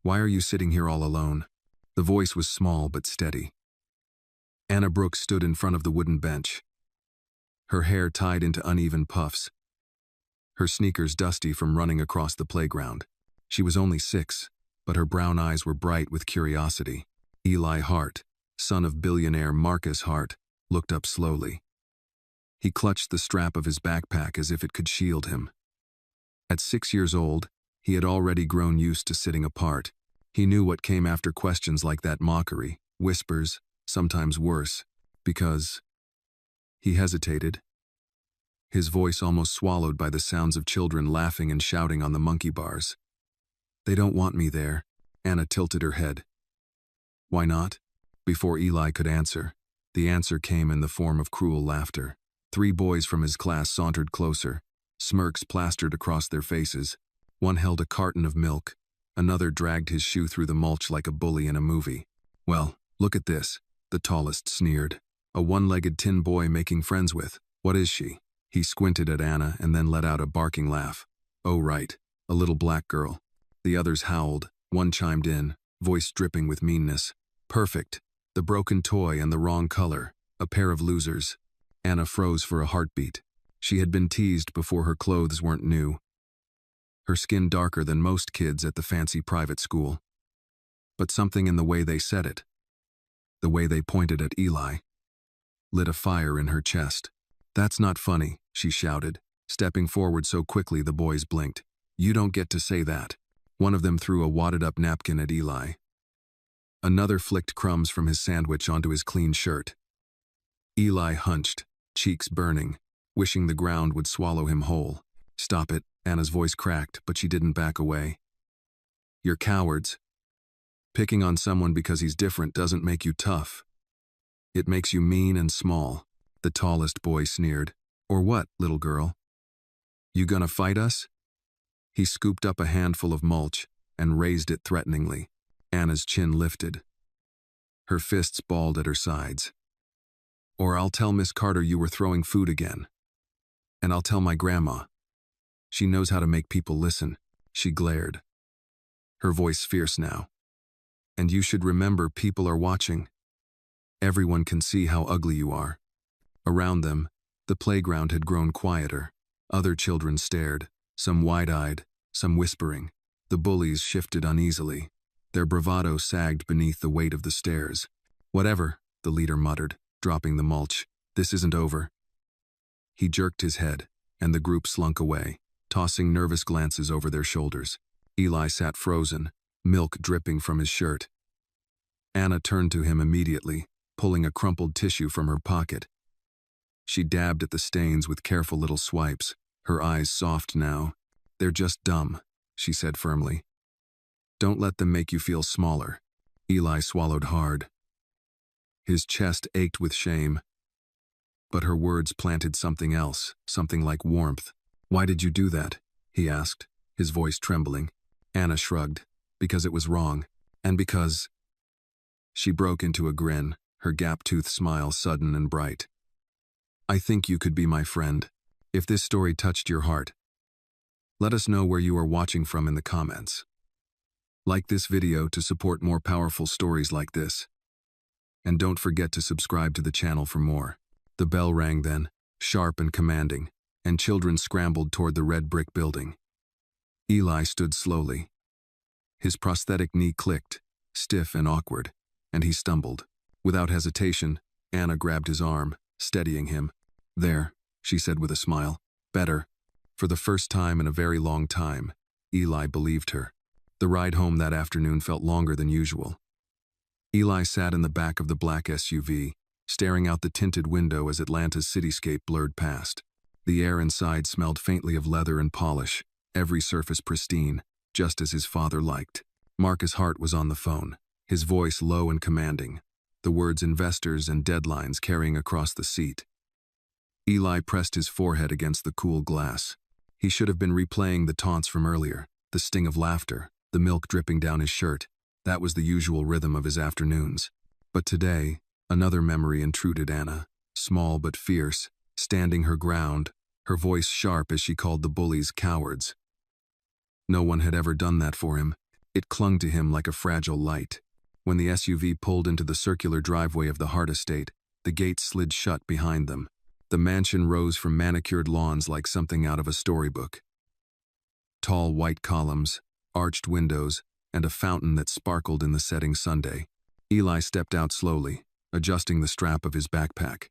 Why are you sitting here all alone? The voice was small but steady. Anna Brooks stood in front of the wooden bench, her hair tied into uneven puffs, her sneakers dusty from running across the playground. She was only 6, but her brown eyes were bright with curiosity. Eli Hart, son of billionaire Marcus Hart, looked up slowly. He clutched the strap of his backpack as if it could shield him. At 6 years old, he had already grown used to sitting apart. He knew what came after questions like that: mockery, whispers, sometimes worse, because... He hesitated, his voice almost swallowed by the sounds of children laughing and shouting on the monkey bars. They don't want me there. Anna tilted her head. Why not? Before Eli could answer, the answer came in the form of cruel laughter. 3 boys from his class sauntered closer, smirks plastered across their faces. One held a carton of milk, another dragged his shoe through the mulch like a bully in a movie. Well, look at this, the tallest sneered. A one-legged tin boy making friends with. What is she? He squinted at Anna and then let out a barking laugh. Oh right, a little black girl. The others howled, one chimed in, voice dripping with meanness. Perfect. The broken toy and the wrong color. A pair of losers. Anna froze for a heartbeat. She had been teased before her clothes weren't new. Her skin darker than most kids at the fancy private school. But something in the way they said it, the way they pointed at Eli, lit a fire in her chest. That's not funny, she shouted, stepping forward so quickly the boys blinked. You don't get to say that. One of them threw a wadded-up napkin at Eli. Another flicked crumbs from his sandwich onto his clean shirt. Eli hunched, cheeks burning, wishing the ground would swallow him whole. Stop it, Anna's voice cracked, but she didn't back away. You're cowards. Picking on someone because he's different doesn't make you tough. It makes you mean and small, the tallest boy sneered. Or what, little girl? You gonna fight us? He scooped up a handful of mulch and raised it threateningly. Anna's chin lifted. Her fists balled at her sides. Or I'll tell Miss Carter you were throwing food again. And I'll tell my grandma. She knows how to make people listen. She glared, her voice fierce now. And you should remember, people are watching. Everyone can see how ugly you are. Around them, the playground had grown quieter. Other children stared, some wide-eyed, some whispering. The bullies shifted uneasily. Their bravado sagged beneath the weight of the stairs. Whatever, the leader muttered, dropping the mulch. This isn't over. He jerked his head, and the group slunk away, tossing nervous glances over their shoulders. Eli sat frozen, milk dripping from his shirt. Anna turned to him immediately, pulling a crumpled tissue from her pocket. She dabbed at the stains with careful little swipes, her eyes soft now. They're just dumb, she said firmly. Don't let them make you feel smaller. Eli swallowed hard. His chest ached with shame. But her words planted something else, something like warmth. Why did you do that? He asked, his voice trembling. Anna shrugged. Because it was wrong. And because... She broke into a grin, her gap-toothed smile sudden and bright. I think you could be my friend. If this story touched your heart, let us know where you are watching from in the comments. Like this video to support more powerful stories like this. And don't forget to subscribe to the channel for more. The bell rang then, sharp and commanding, and children scrambled toward the red brick building. Eli stood slowly. His prosthetic knee clicked, stiff and awkward, and he stumbled. Without hesitation, Anna grabbed his arm, steadying him. There, she said with a smile. Better. For the first time in a very long time, Eli believed her. The ride home that afternoon felt longer than usual. Eli sat in the back of the black SUV, staring out the tinted window as Atlanta's cityscape blurred past. The air inside smelled faintly of leather and polish, every surface pristine, just as his father liked. Marcus Hart was on the phone, his voice low and commanding, the words investors and deadlines carrying across the seat. Eli pressed his forehead against the cool glass. He should have been replaying the taunts from earlier, the sting of laughter, the milk dripping down his shirt. That was the usual rhythm of his afternoons. But today, another memory intruded Anna, small but fierce, standing her ground, her voice sharp as she called the bullies cowards. No one had ever done that for him. It clung to him like a fragile light. When the SUV pulled into the circular driveway of the Hart estate, the gates slid shut behind them. The mansion rose from manicured lawns like something out of a storybook. Tall white columns, arched windows, and a fountain that sparkled in the setting Sunday. Eli stepped out slowly, adjusting the strap of his backpack.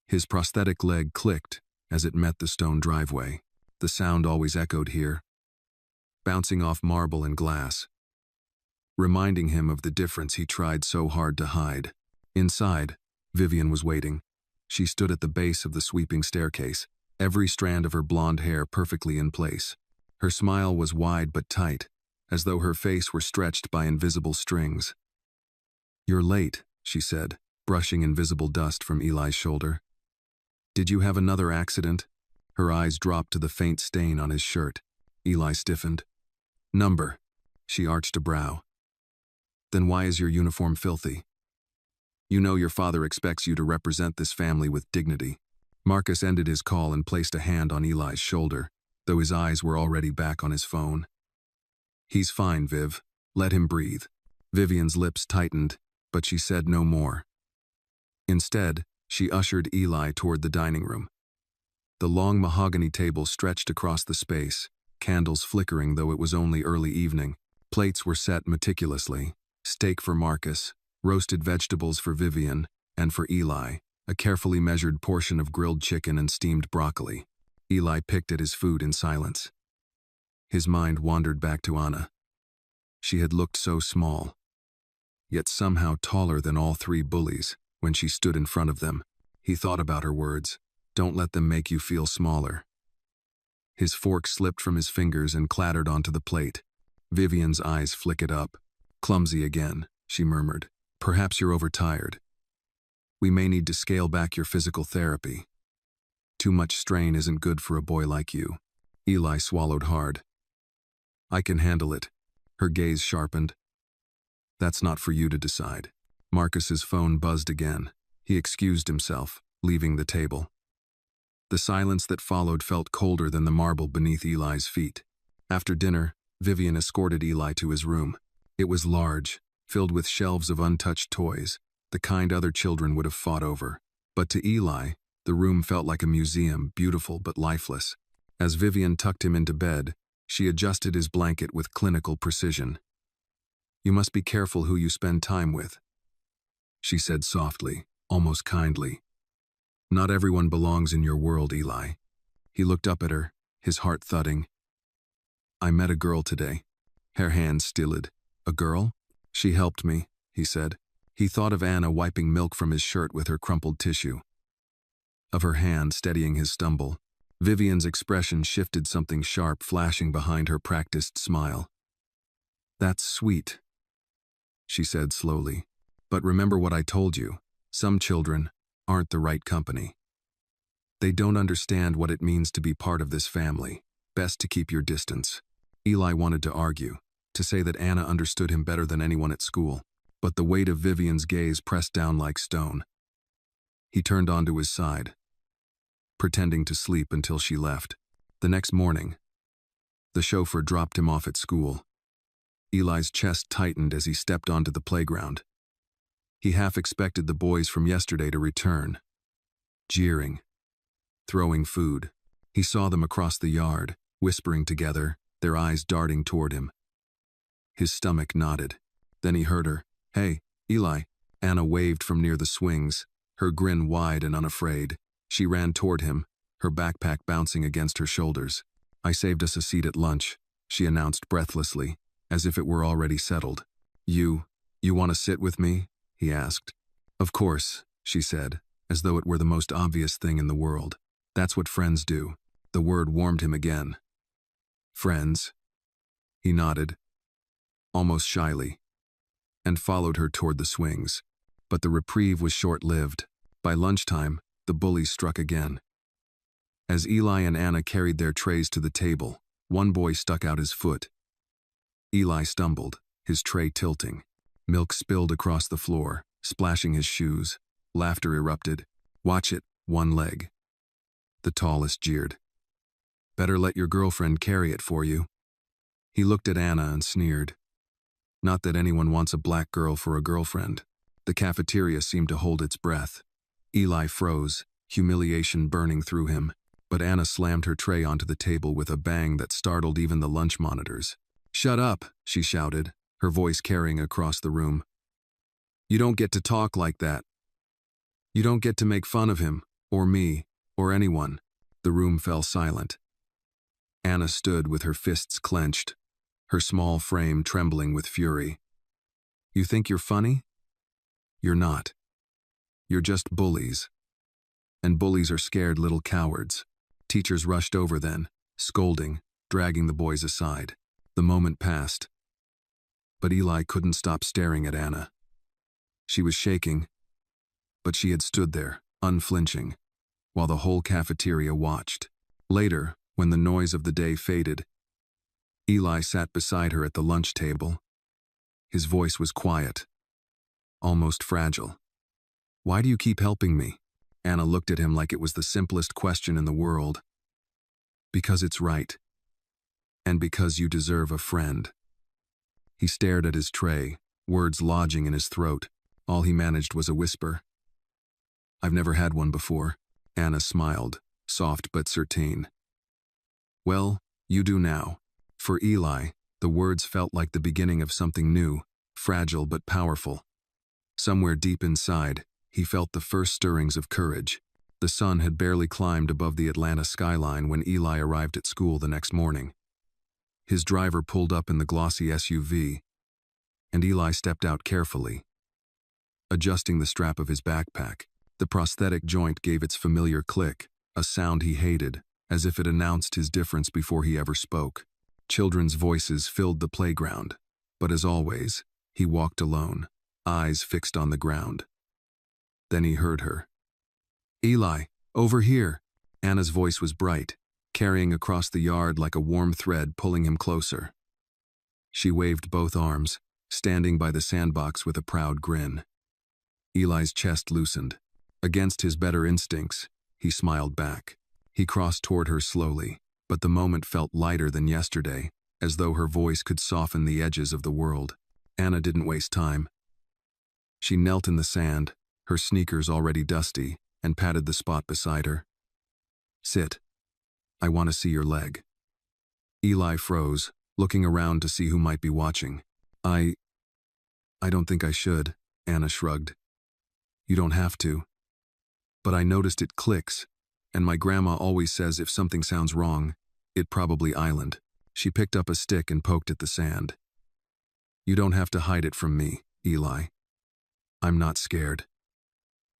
His prosthetic leg clicked as it met the stone driveway. The sound always echoed here, bouncing off marble and glass, reminding him of the difference he tried so hard to hide. Inside, Vivian was waiting. She stood at the base of the sweeping staircase, every strand of her blonde hair perfectly in place. Her smile was wide but tight, as though her face were stretched by invisible strings. "You're late," she said, brushing invisible dust from Eli's shoulder. "Did you have another accident?" Her eyes dropped to the faint stain on his shirt. Eli stiffened. "Number." She arched a brow. "Then why is your uniform filthy? You know your father expects you to represent this family with dignity." Marcus ended his call and placed a hand on Eli's shoulder, though his eyes were already back on his phone. "He's fine, Viv. Let him breathe." Vivian's lips tightened, but she said no more. Instead, she ushered Eli toward the dining room. The long mahogany table stretched across the space, candles flickering though it was only early evening. Plates were set meticulously: steak for Marcus, roasted vegetables for Vivian, and for Eli, a carefully measured portion of grilled chicken and steamed broccoli. Eli picked at his food in silence. His mind wandered back to Anna. She had looked so small, yet somehow taller than all three bullies when she stood in front of them. He thought about her words, "Don't let them make you feel smaller." His fork slipped from his fingers and clattered onto the plate. Vivian's eyes flickered up. "Clumsy again," she murmured. "Perhaps you're overtired. We may need to scale back your physical therapy. Too much strain isn't good for a boy like you." Eli swallowed hard. "I can handle it." Her gaze sharpened. "That's not for you to decide." Marcus's phone buzzed again. He excused himself, leaving the table. The silence that followed felt colder than the marble beneath Eli's feet. After dinner, Vivian escorted Eli to his room. It was large, filled with shelves of untouched toys, the kind other children would have fought over. But to Eli, the room felt like a museum, beautiful but lifeless. As Vivian tucked him into bed, she adjusted his blanket with clinical precision. "You must be careful who you spend time with," she said softly, almost kindly. "Not everyone belongs in your world, Eli." He looked up at her, his heart thudding. "I met a girl today." Her hands stilled. "A girl?" "She helped me," he said. He thought of Anna wiping milk from his shirt with her crumpled tissue, of her hand steadying his stumble. Vivian's expression shifted, something sharp flashing behind her practiced smile. "That's sweet," she said slowly. "But remember what I told you. Some children aren't the right company. They don't understand what it means to be part of this family. Best to keep your distance." Eli wanted to argue, to say that Anna understood him better than anyone at school, but the weight of Vivian's gaze pressed down like stone. He turned onto his side, pretending to sleep until she left. The next morning, the chauffeur dropped him off at school. Eli's chest tightened as he stepped onto the playground. He half expected the boys from yesterday to return, jeering, throwing food. He saw them across the yard, whispering together, their eyes darting toward him. His stomach knotted. Then he heard her. "Hey, Eli." Anna waved from near the swings, her grin wide and unafraid. She ran toward him, her backpack bouncing against her shoulders. "I saved us a seat at lunch," she announced breathlessly, as if it were already settled. You want to sit with me?" he asked. "Of course," she said, as though it were the most obvious thing in the world. "That's what friends do." The word warmed him again. "Friends?" He nodded, almost shyly, and followed her toward the swings. But the reprieve was short-lived. By lunchtime, the bullies struck again. As Eli and Anna carried their trays to the table, one boy stuck out his foot. Eli stumbled, his tray tilting. Milk spilled across the floor, splashing his shoes. Laughter erupted. "Watch it, one leg." The tallest jeered. "Better let your girlfriend carry it for you." He looked at Anna and sneered. Not that anyone wants a black girl for a girlfriend. The cafeteria seemed to hold its breath. Eli froze, humiliation burning through him, but Anna slammed her tray onto the table with a bang that startled even the lunch monitors. "Shut up," she shouted, her voice carrying across the room. "You don't get to talk like that. You don't get to make fun of him, or me, or anyone." The room fell silent. Anna stood with her fists clenched, her small frame trembling with fury. "You think you're funny? You're not. You're just bullies. And bullies are scared little cowards." Teachers rushed over then, scolding, dragging the boys aside. The moment passed. But Eli couldn't stop staring at Anna. She was shaking, but she had stood there, unflinching, while the whole cafeteria watched. Later, when the noise of the day faded, Eli sat beside her at the lunch table. His voice was quiet, almost fragile. "Why do you keep helping me?" Anna looked at him like it was the simplest question in the world. "Because it's right. And because you deserve a friend." He stared at his tray, words lodging in his throat. All he managed was a whisper. "I've never had one before." Anna smiled, soft but certain. "Well, you do now." For Eli, the words felt like the beginning of something new, fragile but powerful. Somewhere deep inside, he felt the first stirrings of courage. The sun had barely climbed above the Atlanta skyline when Eli arrived at school the next morning. His driver pulled up in the glossy SUV, and Eli stepped out carefully. Adjusting the strap of his backpack, the prosthetic joint gave its familiar click, a sound he hated, as if it announced his difference before he ever spoke. Children's voices filled the playground, but as always, he walked alone, eyes fixed on the ground. Then he heard her. "Eli, over here." Anna's voice was bright, carrying across the yard like a warm thread pulling him closer. She waved both arms, standing by the sandbox with a proud grin. Eli's chest loosened. Against his better instincts, he smiled back. He crossed toward her slowly, but the moment felt lighter than yesterday, as though her voice could soften the edges of the world. Anna didn't waste time. She knelt in the sand, her sneakers already dusty, and patted the spot beside her. "Sit. I want to see your leg." Eli froze, looking around to see who might be watching. I don't think I should," Anna shrugged. "You don't have to. But I noticed it clicks, and my grandma always says if something sounds wrong, it probably island." She picked up a stick and poked at the sand. "You don't have to hide it from me, Eli. I'm not scared."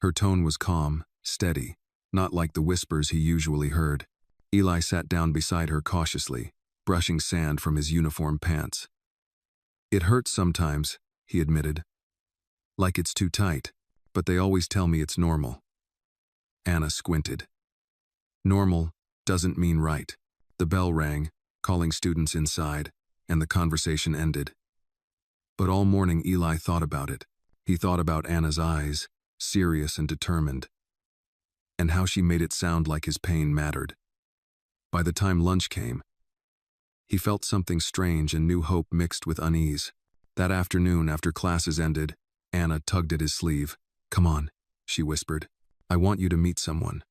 Her tone was calm, steady, not like the whispers he usually heard. Eli sat down beside her cautiously, brushing sand from his uniform pants. "It hurts sometimes," he admitted. "Like it's too tight, but they always tell me it's normal." Anna squinted. Normal doesn't mean right. The bell rang, calling students inside, and the conversation ended. But all morning Eli thought about it. He thought about Anna's eyes, serious and determined, and how she made it sound like his pain mattered. By the time lunch came, he felt something strange and new hope mixed with unease. That afternoon, after classes ended, Anna tugged at his sleeve. "Come on," she whispered. "I want you to meet someone."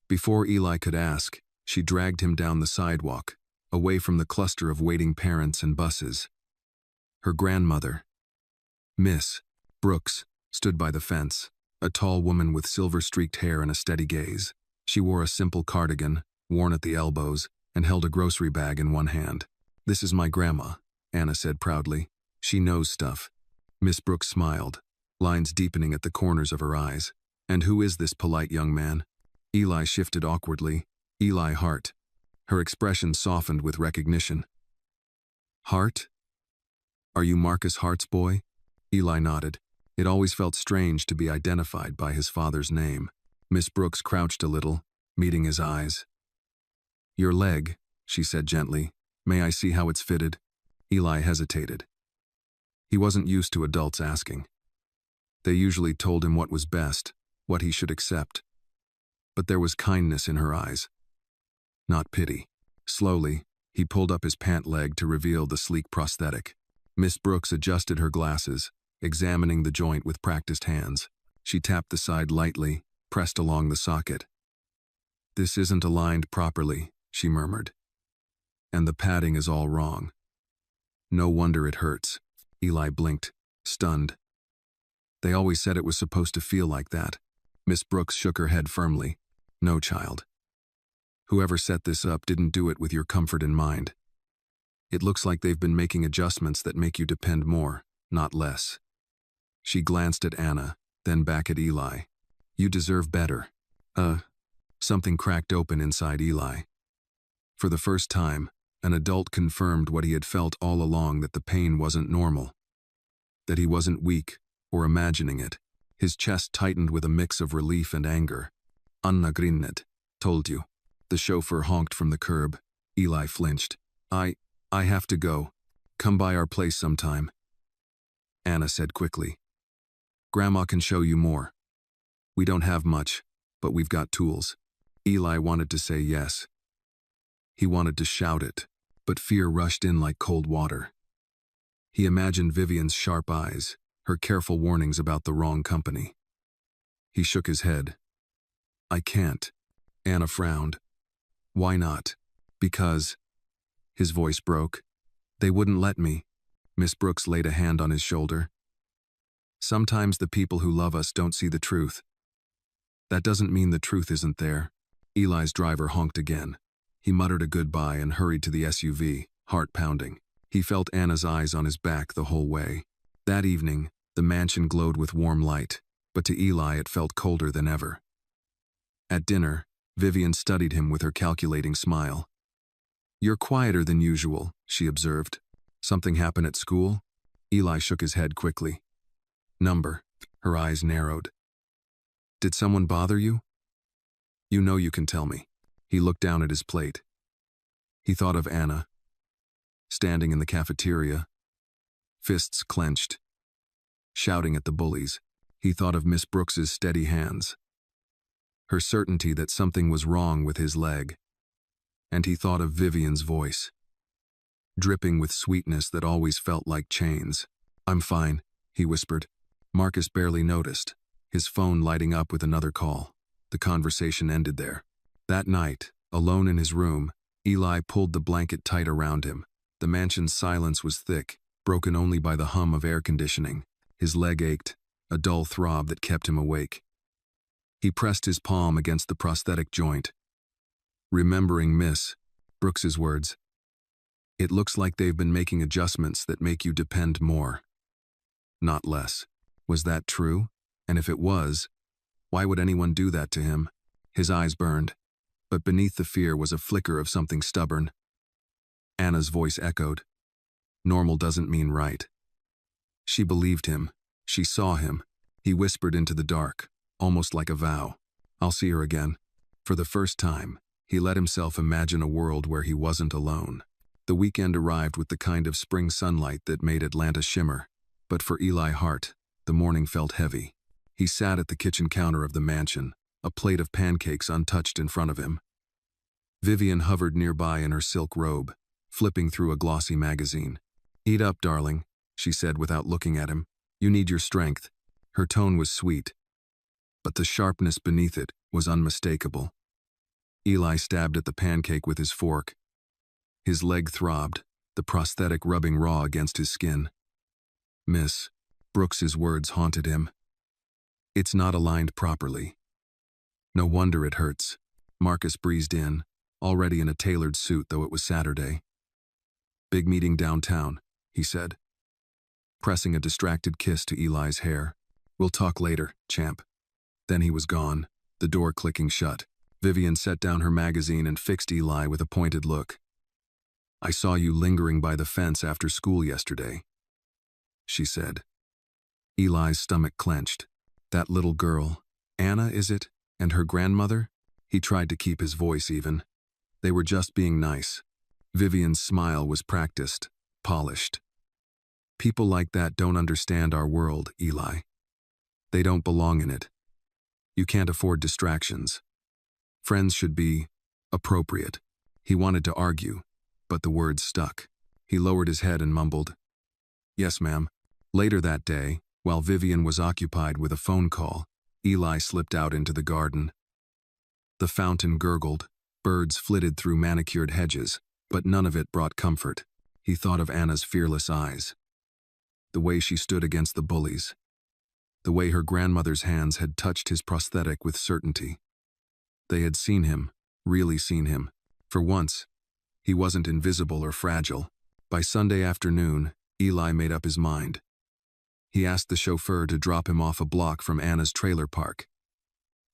Before Eli could ask, she dragged him down the sidewalk, away from the cluster of waiting parents and buses. Her grandmother, Miss Brooks, stood by the fence, a tall woman with silver-streaked hair and a steady gaze. She wore a simple cardigan, worn at the elbows, and held a grocery bag in one hand. "This is my grandma," Anna said proudly. "She knows stuff." Miss Brooks smiled, lines deepening at the corners of her eyes. "And who is this polite young man?" Eli shifted awkwardly. "Eli Hart." Her expression softened with recognition. "Hart? Are you Marcus Hart's boy?" Eli nodded. It always felt strange to be identified by his father's name. Miss Brooks crouched a little, meeting his eyes. "Your leg," she said gently. "May I see how it's fitted?" Eli hesitated. He wasn't used to adults asking. They usually told him what was best, what he should accept. But there was kindness in her eyes, not pity. Slowly, he pulled up his pant leg to reveal the sleek prosthetic. Miss Brooks adjusted her glasses, examining the joint with practiced hands. She tapped the side lightly, pressed along the socket. "This isn't aligned properly," she murmured. "And the padding is all wrong." "No wonder it hurts." Eli blinked, stunned. "They always said it was supposed to feel like that." Miss Brooks shook her head firmly. "No, child. Whoever set this up didn't do it with your comfort in mind. It looks like they've been making adjustments that make you depend more, not less." She glanced at Anna, then back at Eli. "You deserve better." Something cracked open inside Eli. For the first time, an adult confirmed what he had felt all along, that the pain wasn't normal. That he wasn't weak, or imagining it. His chest tightened with a mix of relief and anger. "Anna Grinnet, told you." The chauffeur honked from the curb. Eli flinched. I have to go. Come by our place sometime." Anna said quickly. "Grandma can show you more. We don't have much, but we've got tools." Eli wanted to say yes. He wanted to shout it, but fear rushed in like cold water. He imagined Vivian's sharp eyes, her careful warnings about the wrong company. He shook his head. "I can't." Anna frowned. "Why not?" "Because..." His voice broke. "They wouldn't let me." Miss Brooks laid a hand on his shoulder. "Sometimes the people who love us don't see the truth. That doesn't mean the truth isn't there." Eli's driver honked again. He muttered a goodbye and hurried to the SUV, heart pounding. He felt Anna's eyes on his back the whole way. That evening, the mansion glowed with warm light, but to Eli it felt colder than ever. At dinner, Vivian studied him with her calculating smile. "You're quieter than usual," she observed. "Something happened at school?" Eli shook his head quickly. "Number." Her eyes narrowed. "Did someone bother you?" "You know you can tell me." He looked down at his plate. He thought of Anna, standing in the cafeteria, fists clenched, shouting at the bullies. He thought of Miss Brooks's steady hands, her certainty that something was wrong with his leg. And he thought of Vivian's voice, dripping with sweetness that always felt like chains. "I'm fine," he whispered. Marcus barely noticed, his phone lighting up with another call. The conversation ended there. That night, alone in his room, Eli pulled the blanket tight around him. The mansion's silence was thick, broken only by the hum of air conditioning. His leg ached, a dull throb that kept him awake. He pressed his palm against the prosthetic joint, remembering Miss Brooks's words. "It looks like they've been making adjustments that make you depend more, not less." Was that true? And if it was, why would anyone do that to him? His eyes burned, but beneath the fear was a flicker of something stubborn. Anna's voice echoed. "Normal doesn't mean right." She believed him. She saw him. He whispered into the dark, almost like a vow. "I'll see her again." For the first time, he let himself imagine a world where he wasn't alone. The weekend arrived with the kind of spring sunlight that made Atlanta shimmer. But for Eli Hart, the morning felt heavy. He sat at the kitchen counter of the mansion, a plate of pancakes untouched in front of him. Vivian hovered nearby in her silk robe, flipping through a glossy magazine. "Eat up, darling," she said without looking at him. "You need your strength." Her tone was sweet, but the sharpness beneath it was unmistakable. Eli stabbed at the pancake with his fork. His leg throbbed, the prosthetic rubbing raw against his skin. Miss Brooks's words haunted him. "It's not aligned properly." "No wonder it hurts." Marcus breezed in, already in a tailored suit though it was Saturday. "Big meeting downtown," he said, pressing a distracted kiss to Eli's hair. "We'll talk later, champ." Then he was gone, the door clicking shut. Vivian set down her magazine and fixed Eli with a pointed look. "I saw you lingering by the fence after school yesterday," she said. Eli's stomach clenched. That little girl, Anna, is it? And her grandmother? He tried to keep his voice even. They were just being nice. Vivian's smile was practiced, polished. "People like that don't understand our world, Eli. They don't belong in it. You can't afford distractions. Friends should be appropriate." He wanted to argue, but the words stuck. He lowered his head and mumbled, Yes, ma'am. Later that day, while Vivian was occupied with a phone call, Eli slipped out into the garden. The fountain gurgled, birds flitted through manicured hedges, but none of it brought comfort. He thought of Anna's fearless eyes, the way she stood against the bullies, the way her grandmother's hands had touched his prosthetic with certainty. They had seen him, really seen him. For once, he wasn't invisible or fragile. By Sunday afternoon, Eli made up his mind. He asked the chauffeur to drop him off a block from Anna's trailer park,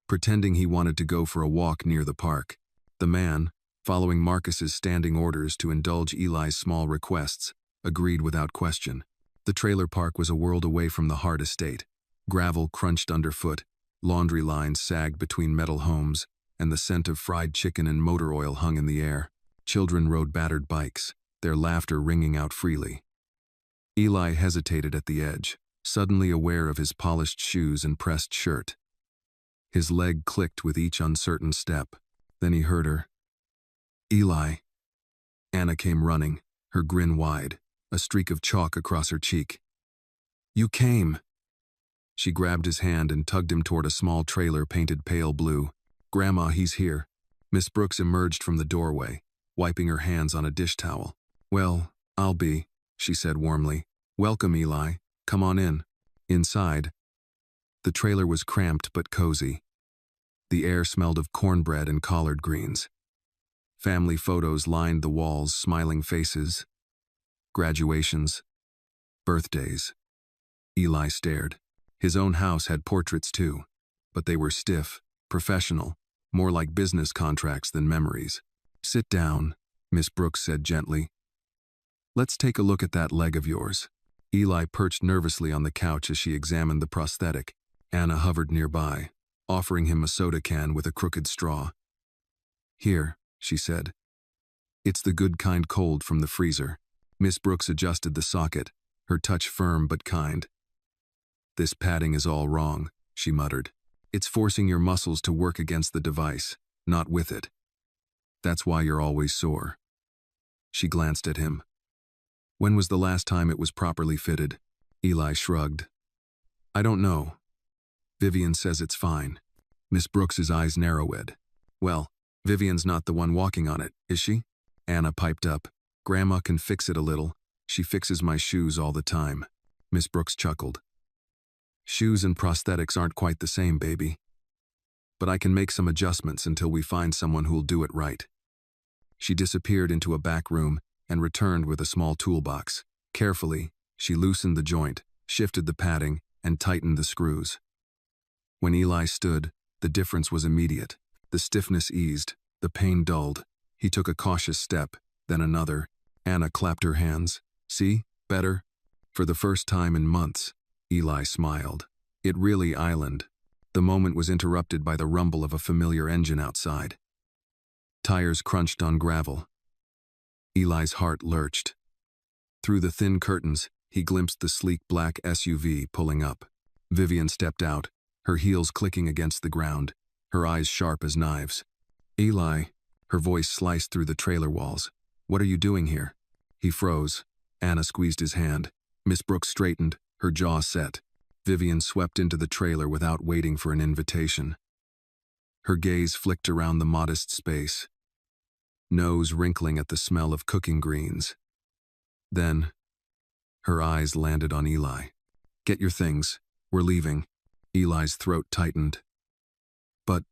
pretending he wanted to go for a walk near the park. The man, following Marcus's standing orders to indulge Eli's small requests, agreed without question. The trailer park was a world away from the Hart estate. Gravel crunched underfoot, laundry lines sagged between metal homes, and the scent of fried chicken and motor oil hung in the air. Children rode battered bikes, their laughter ringing out freely. Eli hesitated at the edge, suddenly aware of his polished shoes and pressed shirt. His leg clicked with each uncertain step. Then he heard her. "Eli." Anna came running, her grin wide, a streak of chalk across her cheek. "You came." She grabbed his hand and tugged him toward a small trailer painted pale blue. "Grandma, he's here." Miss Brooks emerged from the doorway, wiping her hands on a dish towel. "Well, I'll be," she said warmly. "Welcome, Eli. Come on in." Inside, the trailer was cramped but cozy. The air smelled of cornbread and collard greens. Family photos lined the walls, smiling faces. Graduations. Birthdays. Eli stared. His own house had portraits too, but they were stiff, professional, more like business contracts than memories. "Sit down," Miss Brooks said gently. "Let's take a look at that leg of yours." Eli perched nervously on the couch as she examined the prosthetic. Anna hovered nearby, offering him a soda can with a crooked straw. "Here," she said. "It's the good kind cold from the freezer." Miss Brooks adjusted the socket, her touch firm but kind. "This padding is all wrong," she muttered. "It's forcing your muscles to work against the device, not with it. That's why you're always sore." She glanced at him. "When was the last time it was properly fitted?" Eli shrugged. "I don't know. Vivian says it's fine." Miss Brooks's eyes narrowed. "Well, Vivian's not the one walking on it, is she?" Anna piped up. "Grandma can fix it a little. She fixes my shoes all the time." Miss Brooks chuckled. "Shoes and prosthetics aren't quite the same, baby. But I can make some adjustments until we find someone who'll do it right." She disappeared into a back room and returned with a small toolbox. Carefully, she loosened the joint, shifted the padding, and tightened the screws. When Eli stood, the difference was immediate. The stiffness eased, the pain dulled. He took a cautious step, then another. Anna clapped her hands. "See? Better?" For the first time in months, Eli smiled. It really islanded. The moment was interrupted by the rumble of a familiar engine outside. Tires crunched on gravel. Eli's heart lurched. Through the thin curtains, he glimpsed the sleek black SUV pulling up. Vivian stepped out, her heels clicking against the ground, her eyes sharp as knives. "Eli," her voice sliced through the trailer walls. "What are you doing here?" He froze. Anna squeezed his hand. Miss Brooks straightened, her jaw set. Vivian swept into the trailer without waiting for an invitation. Her gaze flicked around the modest space, nose wrinkling at the smell of cooking greens. Then, her eyes landed on Eli. "Get your things. We're leaving." Eli's throat tightened. "But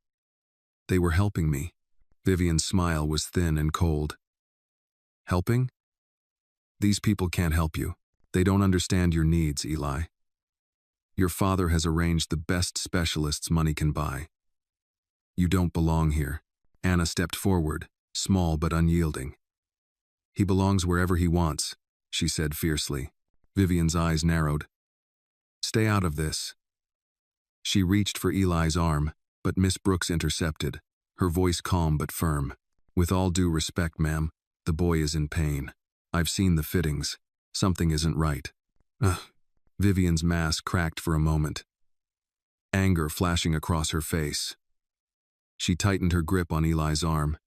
they were helping me." Vivian's smile was thin and cold. "Helping? These people can't help you. They don't understand your needs, Eli. Your father has arranged the best specialists money can buy. You don't belong here." Anna stepped forward, small but unyielding. "He belongs wherever he wants," she said fiercely. Vivian's eyes narrowed. "Stay out of this." She reached for Eli's arm, but Miss Brooks intercepted, her voice calm but firm. "With all due respect, ma'am, the boy is in pain. I've seen the fittings. Something isn't right." Ugh. Vivian's mask cracked for a moment, anger flashing across her face. She tightened her grip on Eli's arm.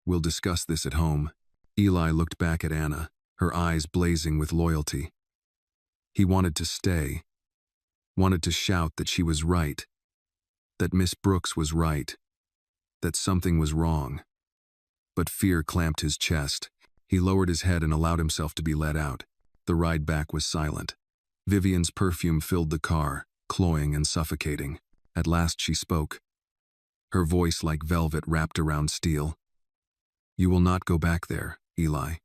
"We'll discuss this at home." Eli looked back at Anna, her eyes blazing with loyalty. He wanted to stay, wanted to shout that she was right, that Miss Brooks was right, that something was wrong. But fear clamped his chest. He lowered his head and allowed himself to be led out. The ride back was silent. Vivian's perfume filled the car, cloying and suffocating. At last she spoke, her voice like velvet wrapped around steel. "You will not go back there, Eli.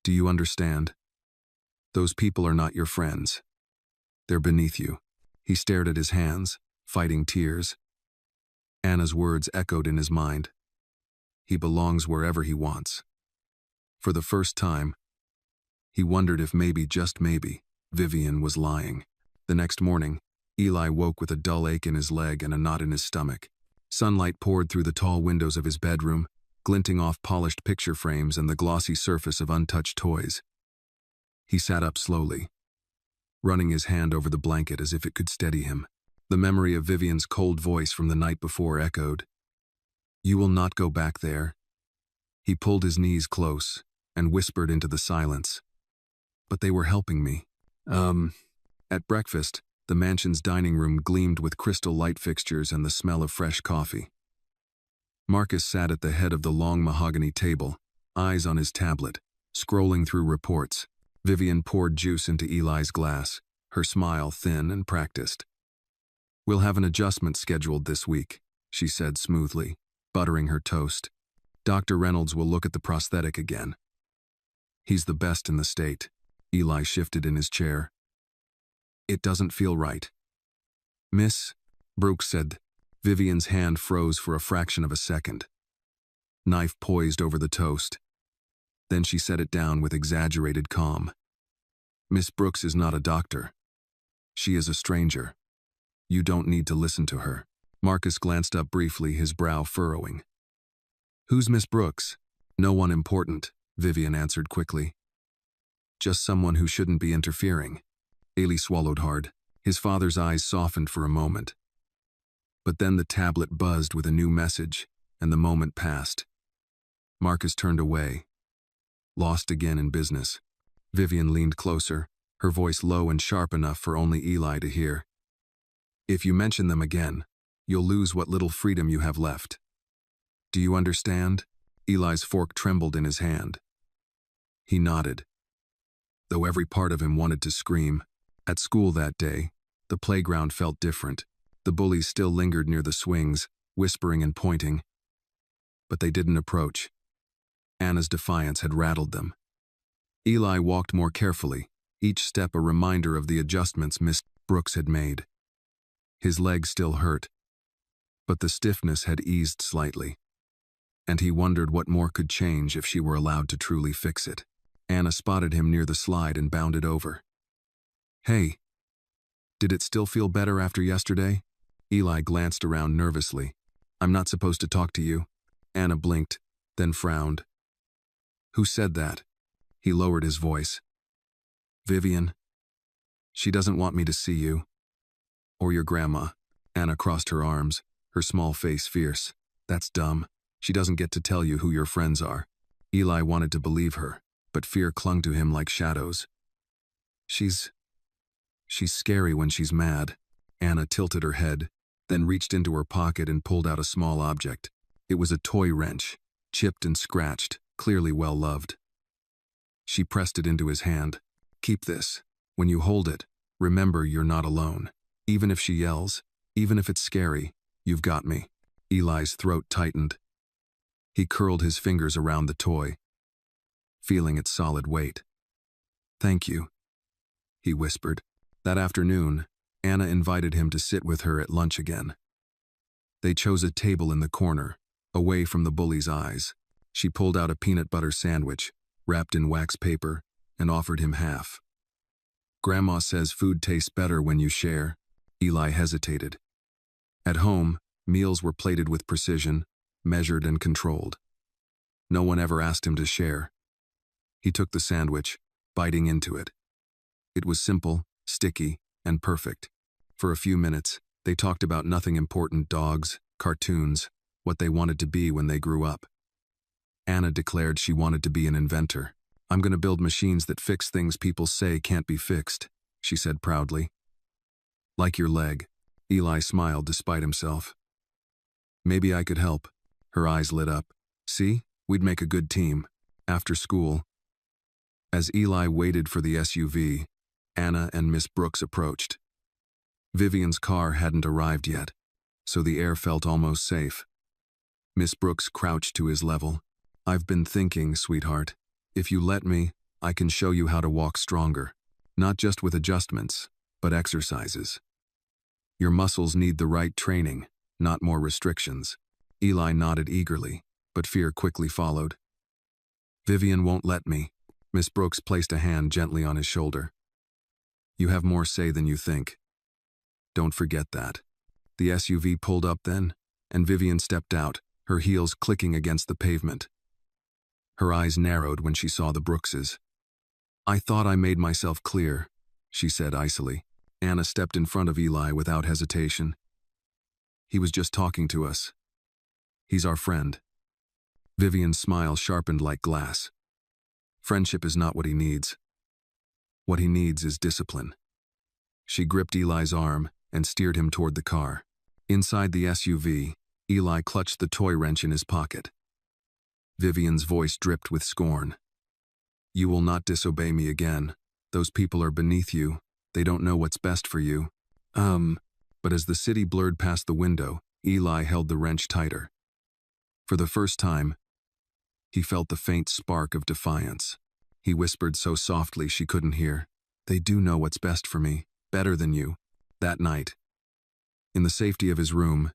Do you understand? Those people are not your friends. They're beneath you." He stared at his hands, fighting tears. Anna's words echoed in his mind. He belongs wherever he wants. For the first time, he wondered if maybe, just maybe, Vivian was lying. The next morning, Eli woke with a dull ache in his leg and a knot in his stomach. Sunlight poured through the tall windows of his bedroom, glinting off polished picture frames and the glossy surface of untouched toys. He sat up slowly, running his hand over the blanket as if it could steady him. The memory of Vivian's cold voice from the night before echoed. "You will not go back there." He pulled his knees close and whispered into the silence. "But they were helping me." At breakfast, the mansion's dining room gleamed with crystal light fixtures and the smell of fresh coffee. Marcus sat at the head of the long mahogany table, eyes on his tablet, scrolling through reports. Vivian poured juice into Eli's glass, her smile thin and practiced. "We'll have an adjustment scheduled this week," she said smoothly, buttering her toast. "Dr. Reynolds will look at the prosthetic again. He's the best in the state." Eli shifted in his chair. "It doesn't feel right." "Miss," Brooks said. Vivian's hand froze for a fraction of a second. Knife poised over the toast. Then she set it down with exaggerated calm. "Miss Brooks is not a doctor. She is a stranger. You don't need to listen to her." Marcus glanced up briefly, his brow furrowing. "Who's Miss Brooks?" "No one important," Vivian answered quickly. "Just someone who shouldn't be interfering." Eli swallowed hard. His father's eyes softened for a moment. But then the tablet buzzed with a new message, and the moment passed. Marcus turned away, lost again in business. Vivian leaned closer, her voice low and sharp enough for only Eli to hear. "If you mention them again, you'll lose what little freedom you have left. Do you understand?" Eli's fork trembled in his hand. He nodded, though every part of him wanted to scream. At school that day, the playground felt different. The bullies still lingered near the swings, whispering and pointing. But they didn't approach. Anna's defiance had rattled them. Eli walked more carefully, each step a reminder of the adjustments Miss Brooks had made. His leg still hurt, but the stiffness had eased slightly, and he wondered what more could change if she were allowed to truly fix it. Anna spotted him near the slide and bounded over. "Hey, did it still feel better after yesterday?" Eli glanced around nervously. "I'm not supposed to talk to you." Anna blinked, then frowned. "Who said that?" He lowered his voice. "Vivian. She doesn't want me to see you. Or your grandma." Anna crossed her arms, her small face fierce. "That's dumb. She doesn't get to tell you who your friends are." Eli wanted to believe her, but fear clung to him like shadows. She's scary when she's mad." Anna tilted her head, then reached into her pocket and pulled out a small object. It was a toy wrench, chipped and scratched, clearly well loved. She pressed it into his hand. "Keep this. When you hold it, remember you're not alone. Even if she yells, even if it's scary, you've got me." Eli's throat tightened. He curled his fingers around the toy, feeling its solid weight. "Thank you," he whispered. That afternoon, Anna invited him to sit with her at lunch again. They chose a table in the corner, away from the bully's eyes. She pulled out a peanut butter sandwich, wrapped in wax paper, and offered him half. "Grandma says food tastes better when you share." Eli hesitated. At home, meals were plated with precision, measured and controlled. No one ever asked him to share. He took the sandwich, biting into it. It was simple, sticky, and perfect. For a few minutes, they talked about nothing important: dogs, cartoons, what they wanted to be when they grew up. Anna declared she wanted to be an inventor. "I'm going to build machines that fix things people say can't be fixed." she said proudly. Like your leg. Eli smiled despite himself. Maybe I could help. Her eyes lit up. See, we'd make a good team. After school. As Eli waited for the SUV, Anna and Miss Brooks approached. Vivian's car hadn't arrived yet, so the air felt almost safe. Miss Brooks crouched to his level. I've been thinking, sweetheart. If you let me, I can show you how to walk stronger. Not just with adjustments, but exercises. Your muscles need the right training, not more restrictions. Eli nodded eagerly, but fear quickly followed. Vivian won't let me. Miss Brooks placed a hand gently on his shoulder. You have more say than you think. Don't forget that. The SUV pulled up then, and Vivian stepped out, her heels clicking against the pavement. Her eyes narrowed when she saw the Brookses. I thought I made myself clear, she said icily. Anna stepped in front of Eli without hesitation. He was just talking to us. He's our friend. Vivian's smile sharpened like glass. Friendship is not what he needs. What he needs is discipline. She gripped Eli's arm and steered him toward the car. Inside the SUV, Eli clutched the toy wrench in his pocket. Vivian's voice dripped with scorn. You will not disobey me again. Those people are beneath you. They don't know what's best for you. But as the city blurred past the window, Eli held the wrench tighter. For the first time, he felt the faint spark of defiance. He whispered so softly she couldn't hear. They do know what's best for me, better than you. That night, in the safety of his room,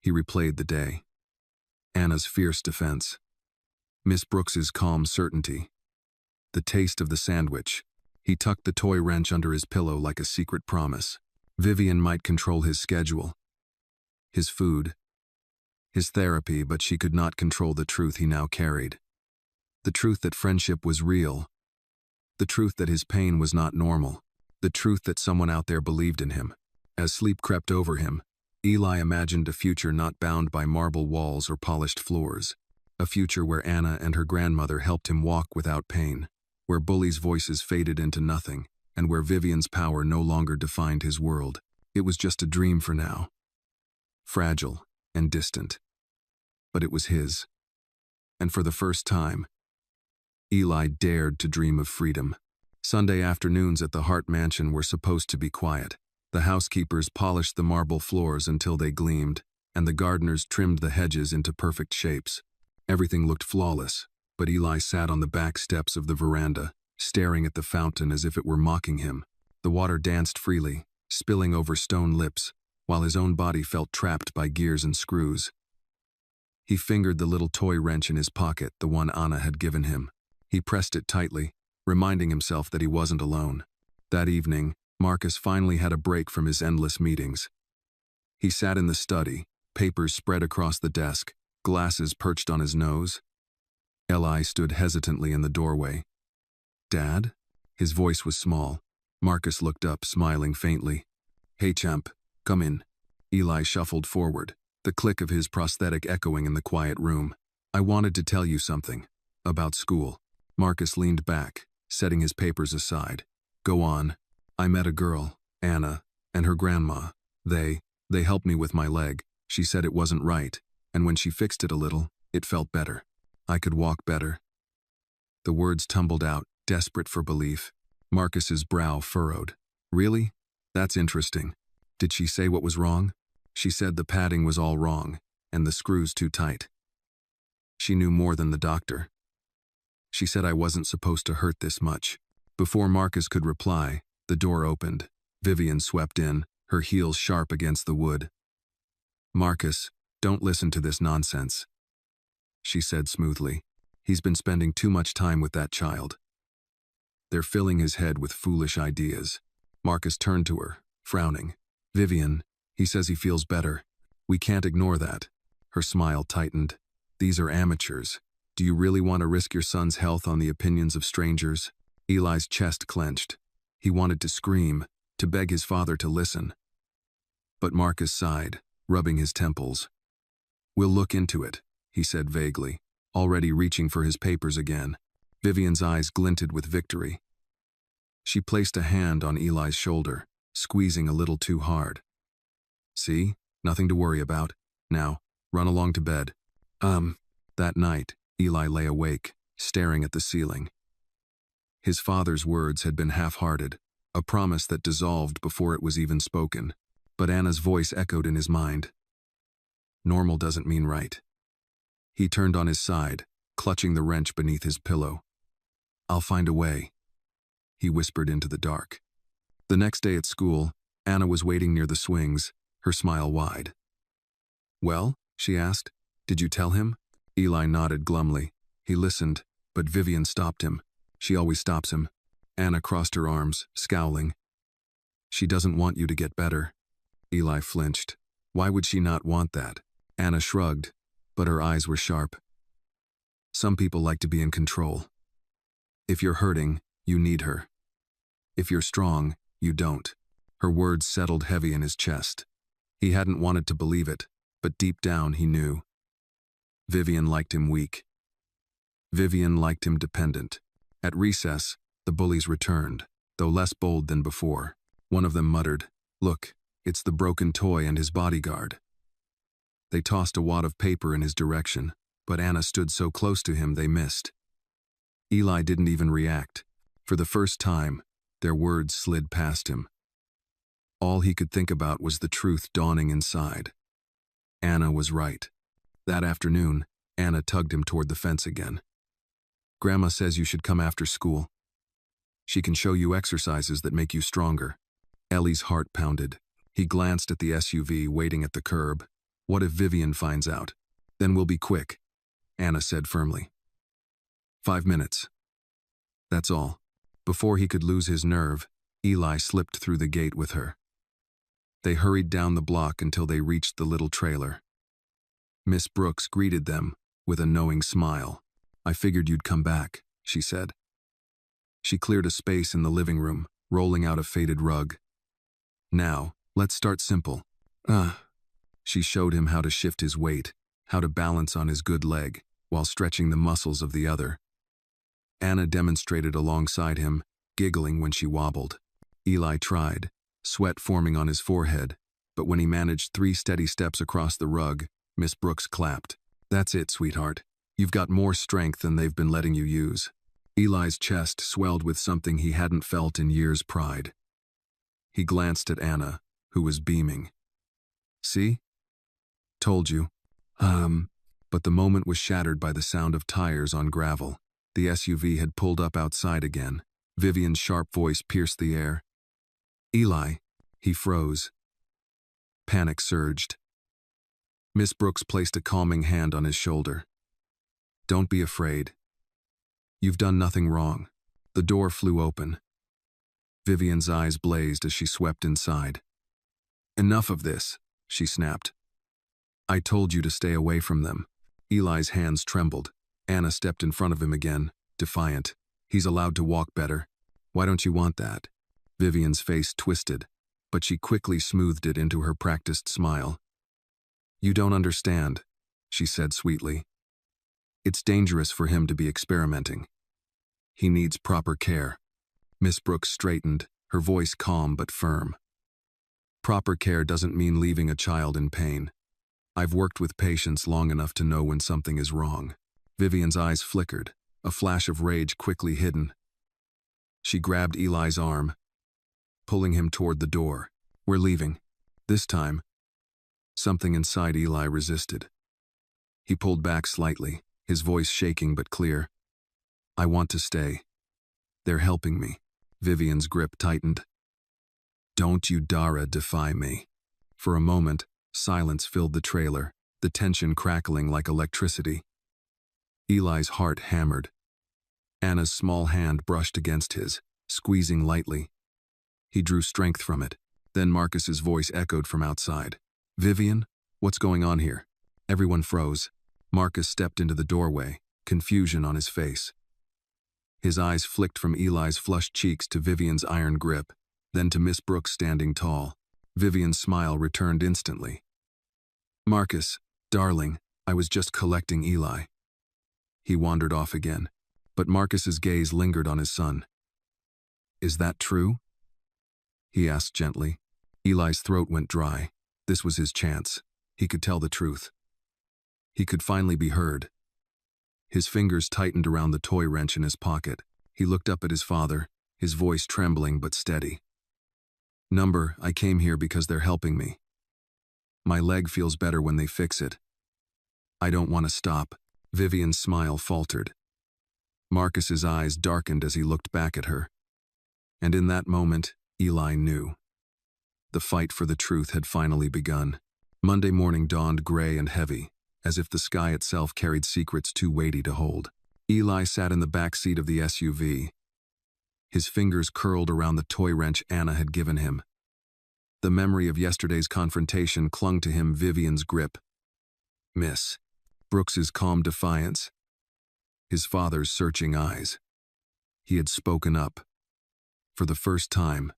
he replayed the day. Anna's fierce defense. Miss Brooks's calm certainty. The taste of the sandwich. He tucked the toy wrench under his pillow like a secret promise. Vivian might control his schedule, his food, his therapy, but she could not control the truth he now carried. The truth that friendship was real. The truth that his pain was not normal. The truth that someone out there believed in him. As sleep crept over him, Eli imagined a future not bound by marble walls or polished floors. A future where Anna and her grandmother helped him walk without pain. Where bullies' voices faded into nothing, and where Vivian's power no longer defined his world. It was just a dream for now. Fragile and distant. But it was his. And for the first time, Eli dared to dream of freedom. Sunday afternoons at the Hart Mansion were supposed to be quiet. The housekeepers polished the marble floors until they gleamed, and the gardeners trimmed the hedges into perfect shapes. Everything looked flawless, but Eli sat on the back steps of the veranda, staring at the fountain as if it were mocking him. The water danced freely, spilling over stone lips, while his own body felt trapped by gears and screws. He fingered the little toy wrench in his pocket, the one Anna had given him. He pressed it tightly, reminding himself that he wasn't alone. That evening, Marcus finally had a break from his endless meetings. He sat in the study, papers spread across the desk, glasses perched on his nose. Eli stood hesitantly in the doorway. Dad? His voice was small. Marcus looked up, smiling faintly. Hey, champ, come in. Eli shuffled forward, the click of his prosthetic echoing in the quiet room. I wanted to tell you something. About school. Marcus leaned back, setting his papers aside. Go on. I met a girl, Anna, and her grandma. They helped me with my leg. She said it wasn't right, and when she fixed it a little, it felt better. I could walk better. The words tumbled out, desperate for belief. Marcus's brow furrowed. Really? That's interesting. Did she say what was wrong? She said the padding was all wrong, and the screws too tight. She knew more than the doctor. She said I wasn't supposed to hurt this much. Before Marcus could reply, the door opened. Vivian swept in, her heels sharp against the wood. Marcus, don't listen to this nonsense, she said smoothly. He's been spending too much time with that child. They're filling his head with foolish ideas. Marcus turned to her, frowning. Vivian, he says he feels better. We can't ignore that. Her smile tightened. These are amateurs. Do you really want to risk your son's health on the opinions of strangers? Eli's chest clenched. He wanted to scream, to beg his father to listen. But Marcus sighed, rubbing his temples. We'll look into it, he said vaguely, already reaching for his papers again. Vivian's eyes glinted with victory. She placed a hand on Eli's shoulder, squeezing a little too hard. See? Nothing to worry about. Now, run along to bed. That night, Eli lay awake, staring at the ceiling. His father's words had been half-hearted, a promise that dissolved before it was even spoken, but Anna's voice echoed in his mind. Normal doesn't mean right. He turned on his side, clutching the wrench beneath his pillow. I'll find a way, he whispered into the dark. The next day at school, Anna was waiting near the swings, her smile wide. Well, she asked, did you tell him? Eli nodded glumly. He listened, but Vivian stopped him. She always stops him. Anna crossed her arms, scowling. She doesn't want you to get better. Eli flinched. Why would she not want that? Anna shrugged, but her eyes were sharp. Some people like to be in control. If you're hurting, you need her. If you're strong, you don't. Her words settled heavy in his chest. He hadn't wanted to believe it, but deep down he knew. Vivian liked him weak. Vivian liked him dependent. At recess, the bullies returned, though less bold than before. One of them muttered, "Look, it's the broken toy and his bodyguard." They tossed a wad of paper in his direction, but Anna stood so close to him they missed. Eli didn't even react. For the first time, their words slid past him. All he could think about was the truth dawning inside. Anna was right. That afternoon, Anna tugged him toward the fence again. Grandma says you should come after school. She can show you exercises that make you stronger. Ellie's heart pounded. He glanced at the SUV waiting at the curb. What if Vivian finds out? Then we'll be quick, Anna said firmly. 5 minutes. That's all. Before he could lose his nerve, Eli slipped through the gate with her. They hurried down the block until they reached the little trailer. Miss Brooks greeted them with a knowing smile. I figured you'd come back, she said. She cleared a space in the living room, rolling out a faded rug. Now, let's start simple. She showed him how to shift his weight, how to balance on his good leg, while stretching the muscles of the other. Anna demonstrated alongside him, giggling when she wobbled. Eli tried, sweat forming on his forehead, but when he managed 3 steady steps across the rug, Miss Brooks clapped. That's it, sweetheart. You've got more strength than they've been letting you use. Eli's chest swelled with something he hadn't felt in years' pride. He glanced at Anna, who was beaming. See? Told you. But the moment was shattered by the sound of tires on gravel. The SUV had pulled up outside again. Vivian's sharp voice pierced the air. Eli, he froze. Panic surged. Miss Brooks placed a calming hand on his shoulder. Don't be afraid. You've done nothing wrong. The door flew open. Vivian's eyes blazed as she swept inside. Enough of this, she snapped. I told you to stay away from them. Eli's hands trembled. Anna stepped in front of him again, defiant. He's allowed to walk better. Why don't you want that? Vivian's face twisted, but she quickly smoothed it into her practiced smile. You don't understand, she said sweetly. It's dangerous for him to be experimenting. He needs proper care. Miss Brooks straightened, her voice calm but firm. Proper care doesn't mean leaving a child in pain. I've worked with patients long enough to know when something is wrong. Vivian's eyes flickered, a flash of rage quickly hidden. She grabbed Eli's arm, pulling him toward the door. We're leaving. This time, something inside Eli resisted. He pulled back slightly, his voice shaking but clear. I want to stay. They're helping me. Vivian's grip tightened. Don't you dare defy me. For a moment, silence filled the trailer, the tension crackling like electricity. Eli's heart hammered. Anna's small hand brushed against his, squeezing lightly. He drew strength from it. Then Marcus's voice echoed from outside. Vivian, what's going on here? Everyone froze. Marcus stepped into the doorway, confusion on his face. His eyes flicked from Eli's flushed cheeks to Vivian's iron grip, then to Miss Brooks standing tall. Vivian's smile returned instantly. Marcus, darling, I was just collecting Eli. He wandered off again, but Marcus's gaze lingered on his son. Is that true? He asked gently. Eli's throat went dry. This was his chance. He could tell the truth. He could finally be heard. His fingers tightened around the toy wrench in his pocket. He looked up at his father, his voice trembling but steady. I came here because they're helping me. My leg feels better when they fix it. I don't want to stop. Vivian's smile faltered. Marcus's eyes darkened as he looked back at her. And in that moment, Eli knew. The fight for the truth had finally begun. Monday morning dawned gray and heavy, as if the sky itself carried secrets too weighty to hold. Eli sat in the back seat of the SUV. His fingers curled around the toy wrench Anna had given him. The memory of yesterday's confrontation clung to him, Vivian's grip. Miss Brooks's calm defiance. His father's searching eyes. He had spoken up. For the first time.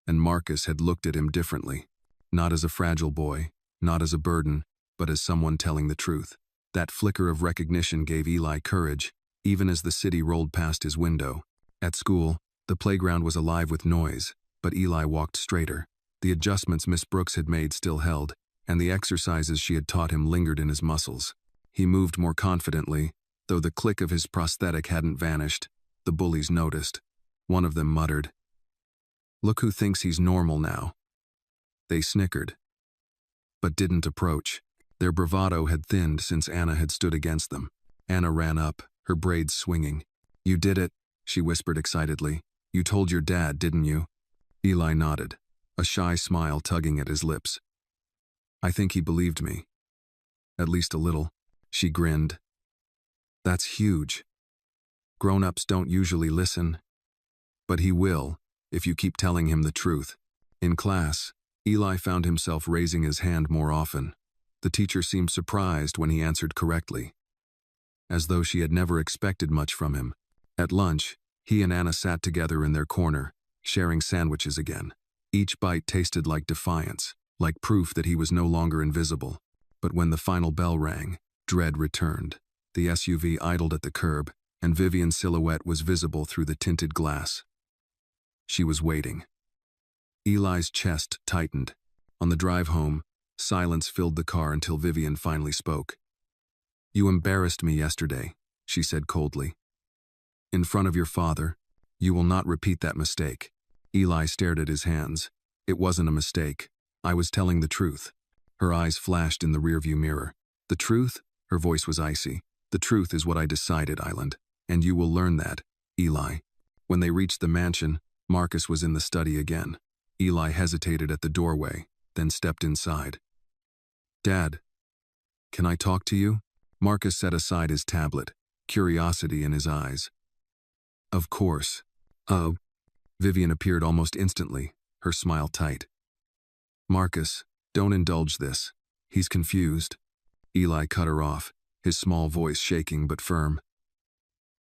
And Marcus had looked at him differently. Not as a fragile boy, not as a burden, but as someone telling the truth. That flicker of recognition gave Eli courage, even as the city rolled past his window. At school, the playground was alive with noise, but Eli walked straighter. The adjustments Miss Brooks had made still held, and the exercises she had taught him lingered in his muscles. He moved more confidently, though the click of his prosthetic hadn't vanished. The bullies noticed. One of them muttered, "Look who thinks he's normal now." They snickered, but didn't approach. Their bravado had thinned since Anna had stood against them. Anna ran up, her braids swinging. "You did it," she whispered excitedly. "You told your dad, didn't you?" Eli nodded, a shy smile tugging at his lips. "I think he believed me. At least a little." She grinned. "That's huge. Grown-ups don't usually listen. But he will, if you keep telling him the truth." In class, Eli found himself raising his hand more often. The teacher seemed surprised when he answered correctly, as though she had never expected much from him. At lunch, he and Anna sat together in their corner, sharing sandwiches again. Each bite tasted like defiance, like proof that he was no longer invisible. But when the final bell rang, dread returned. The SUV idled at the curb, and Vivian's silhouette was visible through the tinted glass. She was waiting. Eli's chest tightened. On the drive home, silence filled the car until Vivian finally spoke. "You embarrassed me yesterday," she said coldly. "In front of your father. You will not repeat that mistake." Eli stared at his hands. "It wasn't a mistake. I was telling the truth." Her eyes flashed in the rearview mirror. "The truth?" Her voice was icy. "The truth is what I decided, Island. And you will learn that, Eli." When they reached the mansion, Marcus was in the study again. Eli hesitated at the doorway, then stepped inside. "Dad, can I talk to you?" Marcus set aside his tablet, curiosity in his eyes. "Of course." Vivian appeared almost instantly, her smile tight. "Marcus, don't indulge this. He's confused." Eli cut her off, his small voice shaking but firm.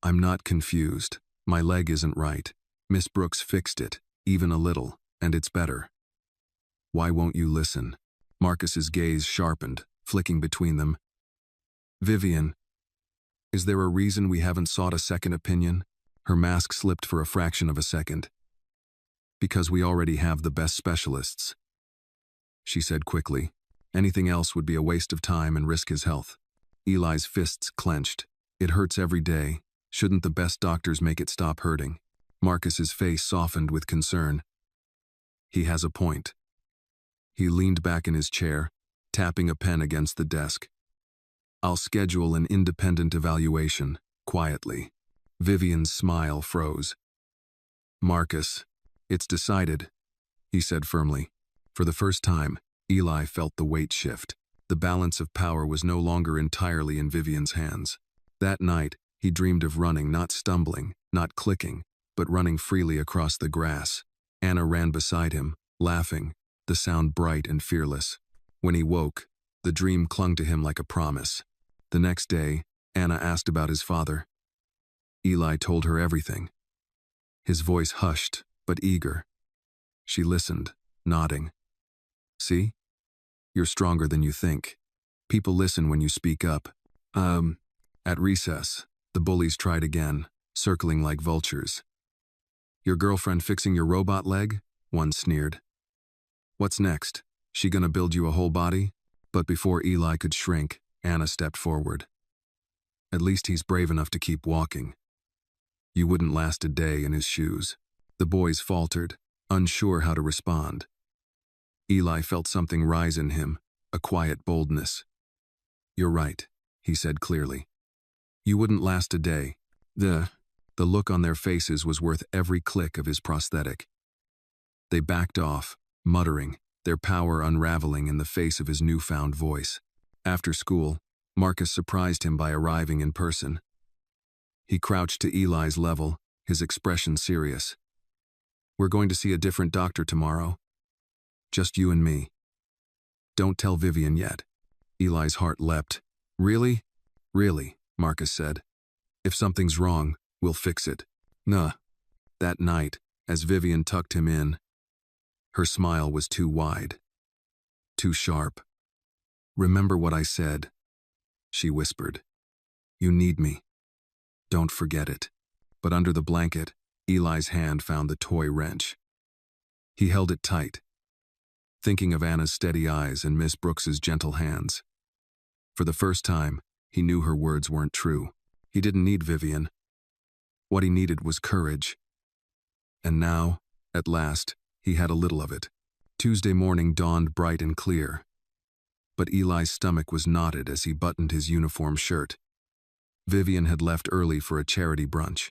"I'm not confused. My leg isn't right. Miss Brooks fixed it, even a little, and it's better." "Why won't you listen?" Marcus's gaze sharpened, flicking between them. "Vivian, is there a reason we haven't sought a second opinion?" Her mask slipped for a fraction of a second. "Because we already have the best specialists," she said quickly. "Anything else would be a waste of time and risk his health." Eli's fists clenched. "It hurts every day. Shouldn't the best doctors make it stop hurting?" Marcus's face softened with concern. "He has a point." He leaned back in his chair, tapping a pen against the desk. "I'll schedule an independent evaluation," quietly. Vivian's smile froze. "Marcus, it's decided," he said firmly. For the first time, Eli felt the weight shift. The balance of power was no longer entirely in Vivian's hands. That night, he dreamed of running, not stumbling, not clicking, but running freely across the grass. Anna ran beside him, laughing, the sound bright and fearless. When he woke, the dream clung to him like a promise. The next day, Anna asked about his father. Eli told her everything. His voice hushed, but eager. She listened, nodding. "See? You're stronger than you think. People listen when you speak up." At recess, the bullies tried again, circling like vultures. Your girlfriend fixing your robot leg? One sneered. What's next? She gonna build you a whole body? But before Eli could shrink, Anna stepped forward. At least he's brave enough to keep walking. You wouldn't last a day in his shoes. The boys faltered, unsure how to respond. Eli felt something rise in him, a quiet boldness. You're right, he said clearly. You wouldn't last a day. The look on their faces was worth every click of his prosthetic. They backed off, muttering, their power unraveling in the face of his newfound voice. After school, Marcus surprised him by arriving in person. He crouched to Eli's level, his expression serious. We're going to see a different doctor tomorrow. Just you and me. Don't tell Vivian yet. Eli's heart leapt. Really? Really, Marcus said. If something's wrong, we'll fix it. Nah. That night, as Vivian tucked him in, her smile was too wide, too sharp. Remember what I said, she whispered. You need me. Don't forget it. But under the blanket, Eli's hand found the toy wrench. He held it tight, thinking of Anna's steady eyes and Miss Brooks's gentle hands. For the first time, he knew her words weren't true. He didn't need Vivian. What he needed was courage. And now, at last, he had a little of it. Tuesday morning dawned bright and clear. But Eli's stomach was knotted as he buttoned his uniform shirt. Vivian had left early for a charity brunch,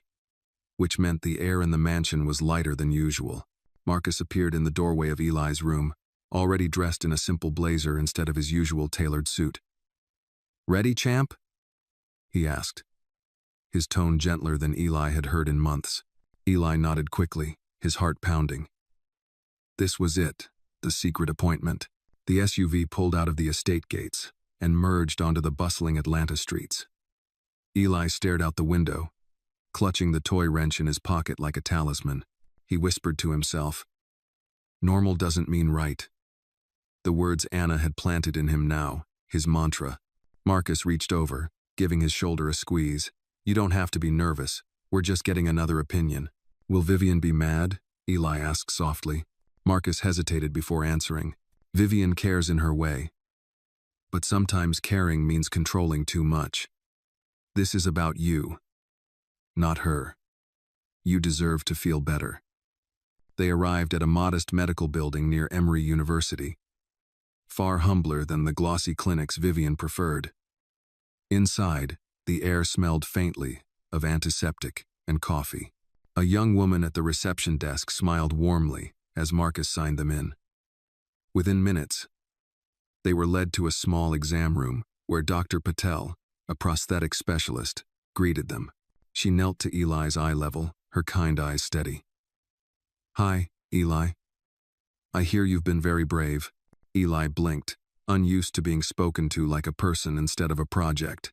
which meant the air in the mansion was lighter than usual. Marcus appeared in the doorway of Eli's room, already dressed in a simple blazer instead of his usual tailored suit. Ready, champ? He asked, his tone gentler than Eli had heard in months. Eli nodded quickly, his heart pounding. This was it, the secret appointment. The SUV pulled out of the estate gates and merged onto the bustling Atlanta streets. Eli stared out the window, clutching the toy wrench in his pocket like a talisman. He whispered to himself, normal doesn't mean right. The words Anna had planted in him now, his mantra. Marcus reached over, giving his shoulder a squeeze. You don't have to be nervous. We're just getting another opinion. Will Vivian be mad? Eli asked softly. Marcus hesitated before answering. Vivian cares in her way. But sometimes caring means controlling too much. This is about you, not her. You deserve to feel better. They arrived at a modest medical building near Emory University, far humbler than the glossy clinics Vivian preferred. Inside, the air smelled faintly of antiseptic and coffee. A young woman at the reception desk smiled warmly as Marcus signed them in. Within minutes, they were led to a small exam room where Dr. Patel, a prosthetic specialist, greeted them. She knelt to Eli's eye level, her kind eyes steady. Hi, Eli. I hear you've been very brave. Eli blinked, unused to being spoken to like a person instead of a project.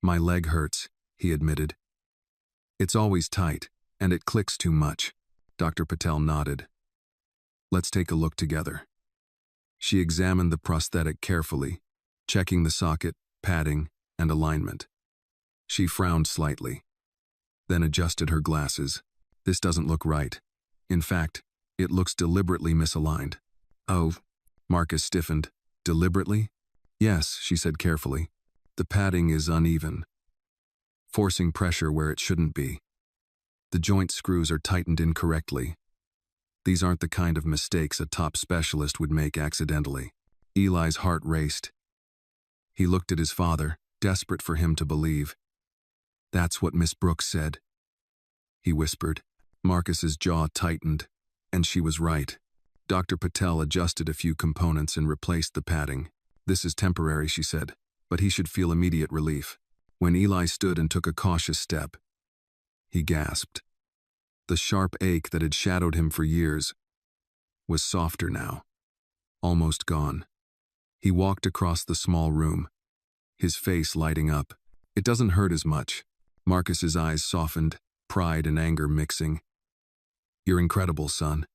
My leg hurts, he admitted. It's always tight, and it clicks too much. Dr. Patel nodded. Let's take a look together. She examined the prosthetic carefully, checking the socket, padding, and alignment. She frowned slightly, then adjusted her glasses. This doesn't look right. In fact, it looks deliberately misaligned. Oh, Marcus stiffened. Deliberately? Yes, she said carefully. The padding is uneven, forcing pressure where it shouldn't be. The joint screws are tightened incorrectly. These aren't the kind of mistakes a top specialist would make accidentally. Eli's heart raced. He looked at his father, desperate for him to believe. That's what Miss Brooks said, he whispered. Marcus's jaw tightened, and she was right. Dr. Patel adjusted a few components and replaced the padding. This is temporary, she said, but he should feel immediate relief. When Eli stood and took a cautious step, he gasped. The sharp ache that had shadowed him for years was softer now, almost gone. He walked across the small room, his face lighting up. It doesn't hurt as much. Marcus's eyes softened, pride and anger mixing. You're incredible, son.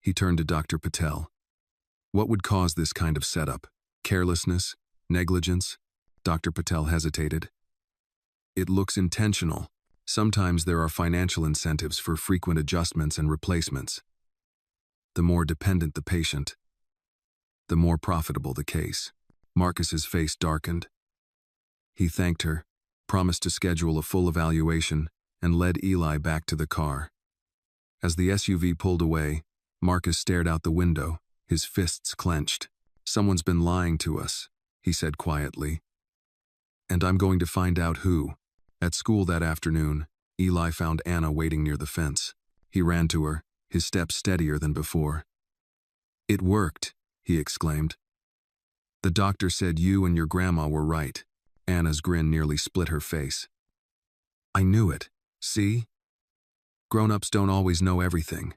He turned to Dr. Patel. What would cause this kind of setup? Carelessness? Negligence? Dr. Patel hesitated. It looks intentional. Sometimes there are financial incentives for frequent adjustments and replacements. The more dependent the patient, the more profitable the case. Marcus's face darkened. He thanked her, promised to schedule a full evaluation, and led Eli back to the car. As the SUV pulled away, Marcus stared out the window, his fists clenched. "Someone's been lying to us," he said quietly. "And I'm going to find out who." At school that afternoon, Eli found Anna waiting near the fence. He ran to her, his steps steadier than before. "It worked," he exclaimed. "The doctor said you and your grandma were right." Anna's grin nearly split her face. "I knew it. See? Grown-ups don't always know everything."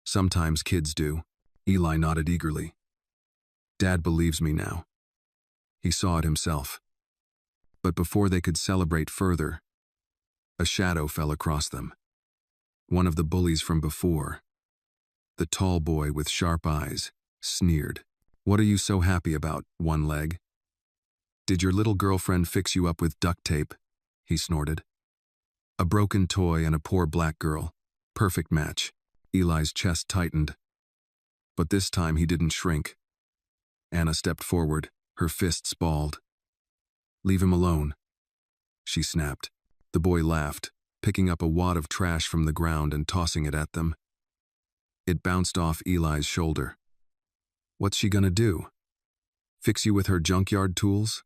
"Sometimes kids do." Eli nodded eagerly. "Dad believes me now." He saw it himself. But before they could celebrate further, a shadow fell across them. One of the bullies from before. The tall boy with sharp eyes sneered. "What are you so happy about, one leg? Did your little girlfriend fix you up with duct tape?" he snorted. "A broken toy and a poor black girl. Perfect match." Eli's chest tightened. But this time he didn't shrink. Anna stepped forward, her fists balled. "Leave him alone," she snapped. The boy laughed, picking up a wad of trash from the ground and tossing it at them. It bounced off Eli's shoulder. "What's she gonna do? Fix you with her junkyard tools?"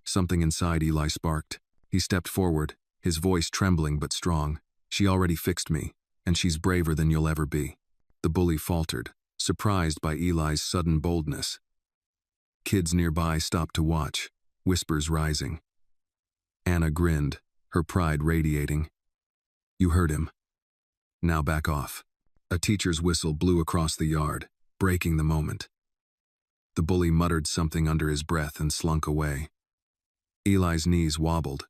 Something inside Eli sparked. He stepped forward, his voice trembling but strong. "She already fixed me, and she's braver than you'll ever be." The bully faltered, surprised by Eli's sudden boldness. Kids nearby stopped to watch, whispers rising. Anna grinned, her pride radiating. "You heard him. Now back off." A teacher's whistle blew across the yard, breaking the moment. The bully muttered something under his breath and slunk away. Eli's knees wobbled,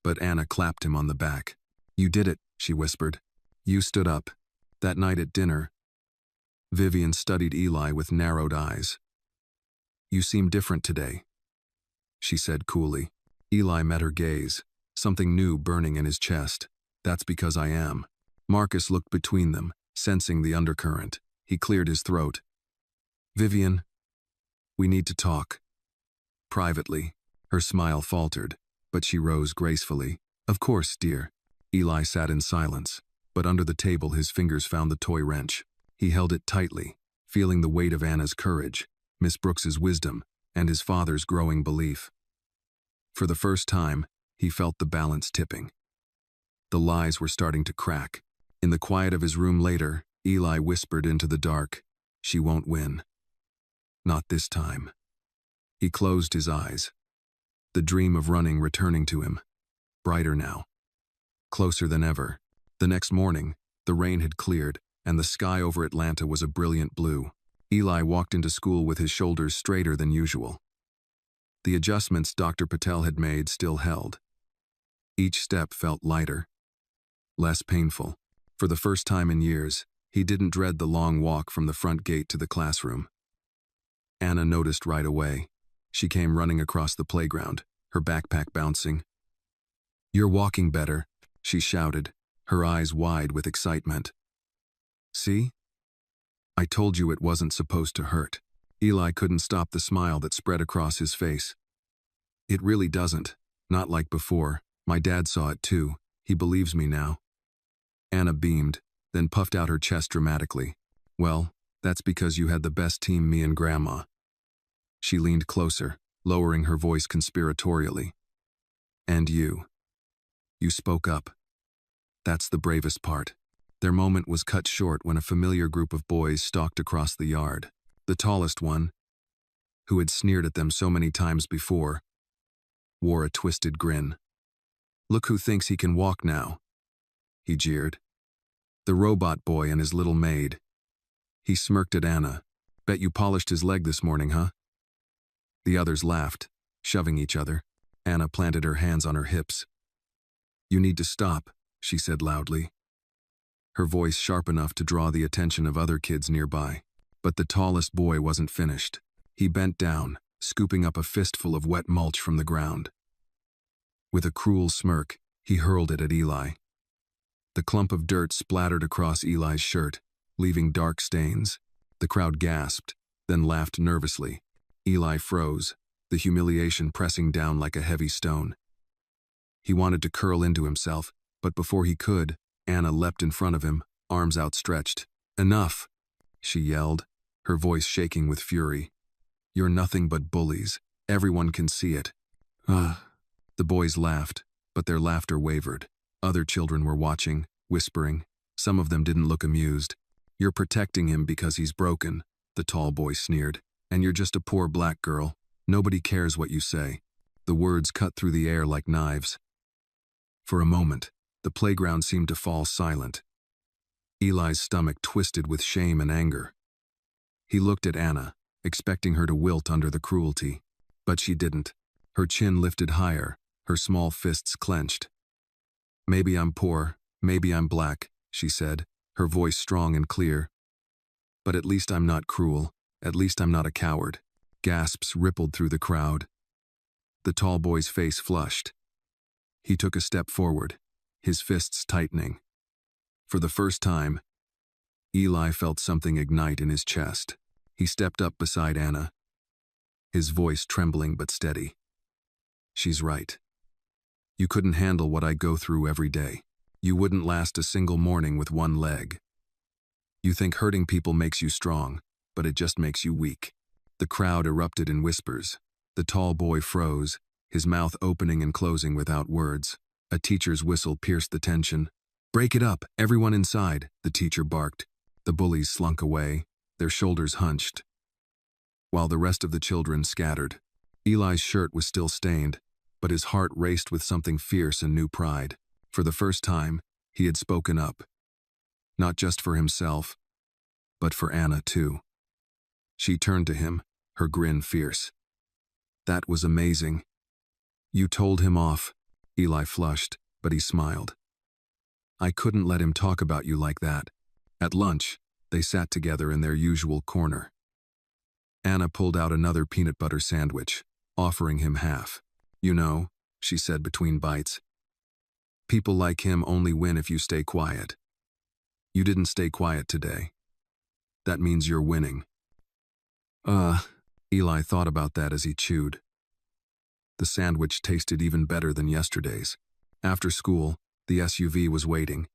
but Anna clapped him on the back. "You did it," she whispered. "You stood up." That night at dinner, Vivian studied Eli with narrowed eyes. "You seem different today," she said coolly. Eli met her gaze, something new burning in his chest. "That's because I am." Marcus looked between them, sensing the undercurrent. He cleared his throat. "Vivian, we need to talk." Privately. Her smile faltered, but she rose gracefully. "Of course, dear." Eli sat in silence, but under the table his fingers found the toy wrench. He held it tightly, feeling the weight of Anna's courage, Miss Brooks's wisdom, and his father's growing belief. For the first time, he felt the balance tipping. The lies were starting to crack. In the quiet of his room later, Eli whispered into the dark, "She won't win. Not this time." He closed his eyes. The dream of running returning to him, brighter now, closer than ever. The next morning, the rain had cleared, and the sky over Atlanta was a brilliant blue. Eli walked into school with his shoulders straighter than usual. The adjustments Dr. Patel had made still held. Each step felt lighter, less painful. For the first time in years, he didn't dread the long walk from the front gate to the classroom. Anna noticed right away. She came running across the playground, her backpack bouncing. "You're walking better," she shouted, her eyes wide with excitement. "See? I told you it wasn't supposed to hurt." Eli couldn't stop the smile that spread across his face. "It really doesn't. Not like before. My dad saw it too. He believes me now." Anna beamed, then puffed out her chest dramatically. "Well, that's because you had the best team, me and Grandma." She leaned closer, lowering her voice conspiratorially. "And you. You spoke up. That's the bravest part." Their moment was cut short when a familiar group of boys stalked across the yard. The tallest one, who had sneered at them so many times before, wore a twisted grin. "Look who thinks he can walk now," he jeered. "The robot boy and his little maid." He smirked at Anna. "Bet you polished his leg this morning, huh?" The others laughed, shoving each other. Anna planted her hands on her hips. "You need to stop," she said loudly, her voice sharp enough to draw the attention of other kids nearby. But the tallest boy wasn't finished. He bent down, scooping up a fistful of wet mulch from the ground. With a cruel smirk, He hurled it at Eli. The clump of dirt splattered across Eli's shirt, leaving dark stains. The crowd gasped, then laughed nervously. Eli froze, the humiliation pressing down like a heavy stone. He wanted to curl into himself, but before he could, Anna leapt in front of him, arms outstretched. "Enough!" she yelled, her voice shaking with fury. "You're nothing but bullies. Everyone can see it." The boys laughed, but their laughter wavered. Other children were watching, whispering. Some of them didn't look amused. "You're protecting him because he's broken," the tall boy sneered. "And you're just a poor black girl. Nobody cares what you say." The words cut through the air like knives. For a moment, the playground seemed to fall silent. Eli's stomach twisted with shame and anger. He looked at Anna, expecting her to wilt under the cruelty. But she didn't. Her chin lifted higher, her small fists clenched. "Maybe I'm poor, maybe I'm black," she said, her voice strong and clear. "But at least I'm not cruel, at least I'm not a coward." Gasps rippled through the crowd. The tall boy's face flushed. He took a step forward, his fists tightening. For the first time, Eli felt something ignite in his chest. He stepped up beside Anna, his voice trembling but steady. "She's right. You couldn't handle what I go through every day. You wouldn't last a single morning with one leg. You think hurting people makes you strong, but it just makes you weak." The crowd erupted in whispers. The tall boy froze, his mouth opening and closing without words. A teacher's whistle pierced the tension. "Break it up, everyone inside," the teacher barked. The bullies slunk away, their shoulders hunched, while the rest of the children scattered. Eli's shirt was still stained, but his heart raced with something fierce and new pride. For the first time, he had spoken up. Not just for himself, but for Anna too. She turned to him, her grin fierce. "That was amazing." "You told him off." Eli flushed, but he smiled. "I couldn't let him talk about you like that." At lunch, they sat together in their usual corner. Anna pulled out another peanut butter sandwich, offering him half. "You know," she said between bites, "people like him only win if you stay quiet. You didn't stay quiet today. That means you're winning." Eli thought about that as he chewed. The sandwich tasted even better than yesterday's. After school, the SUV was waiting.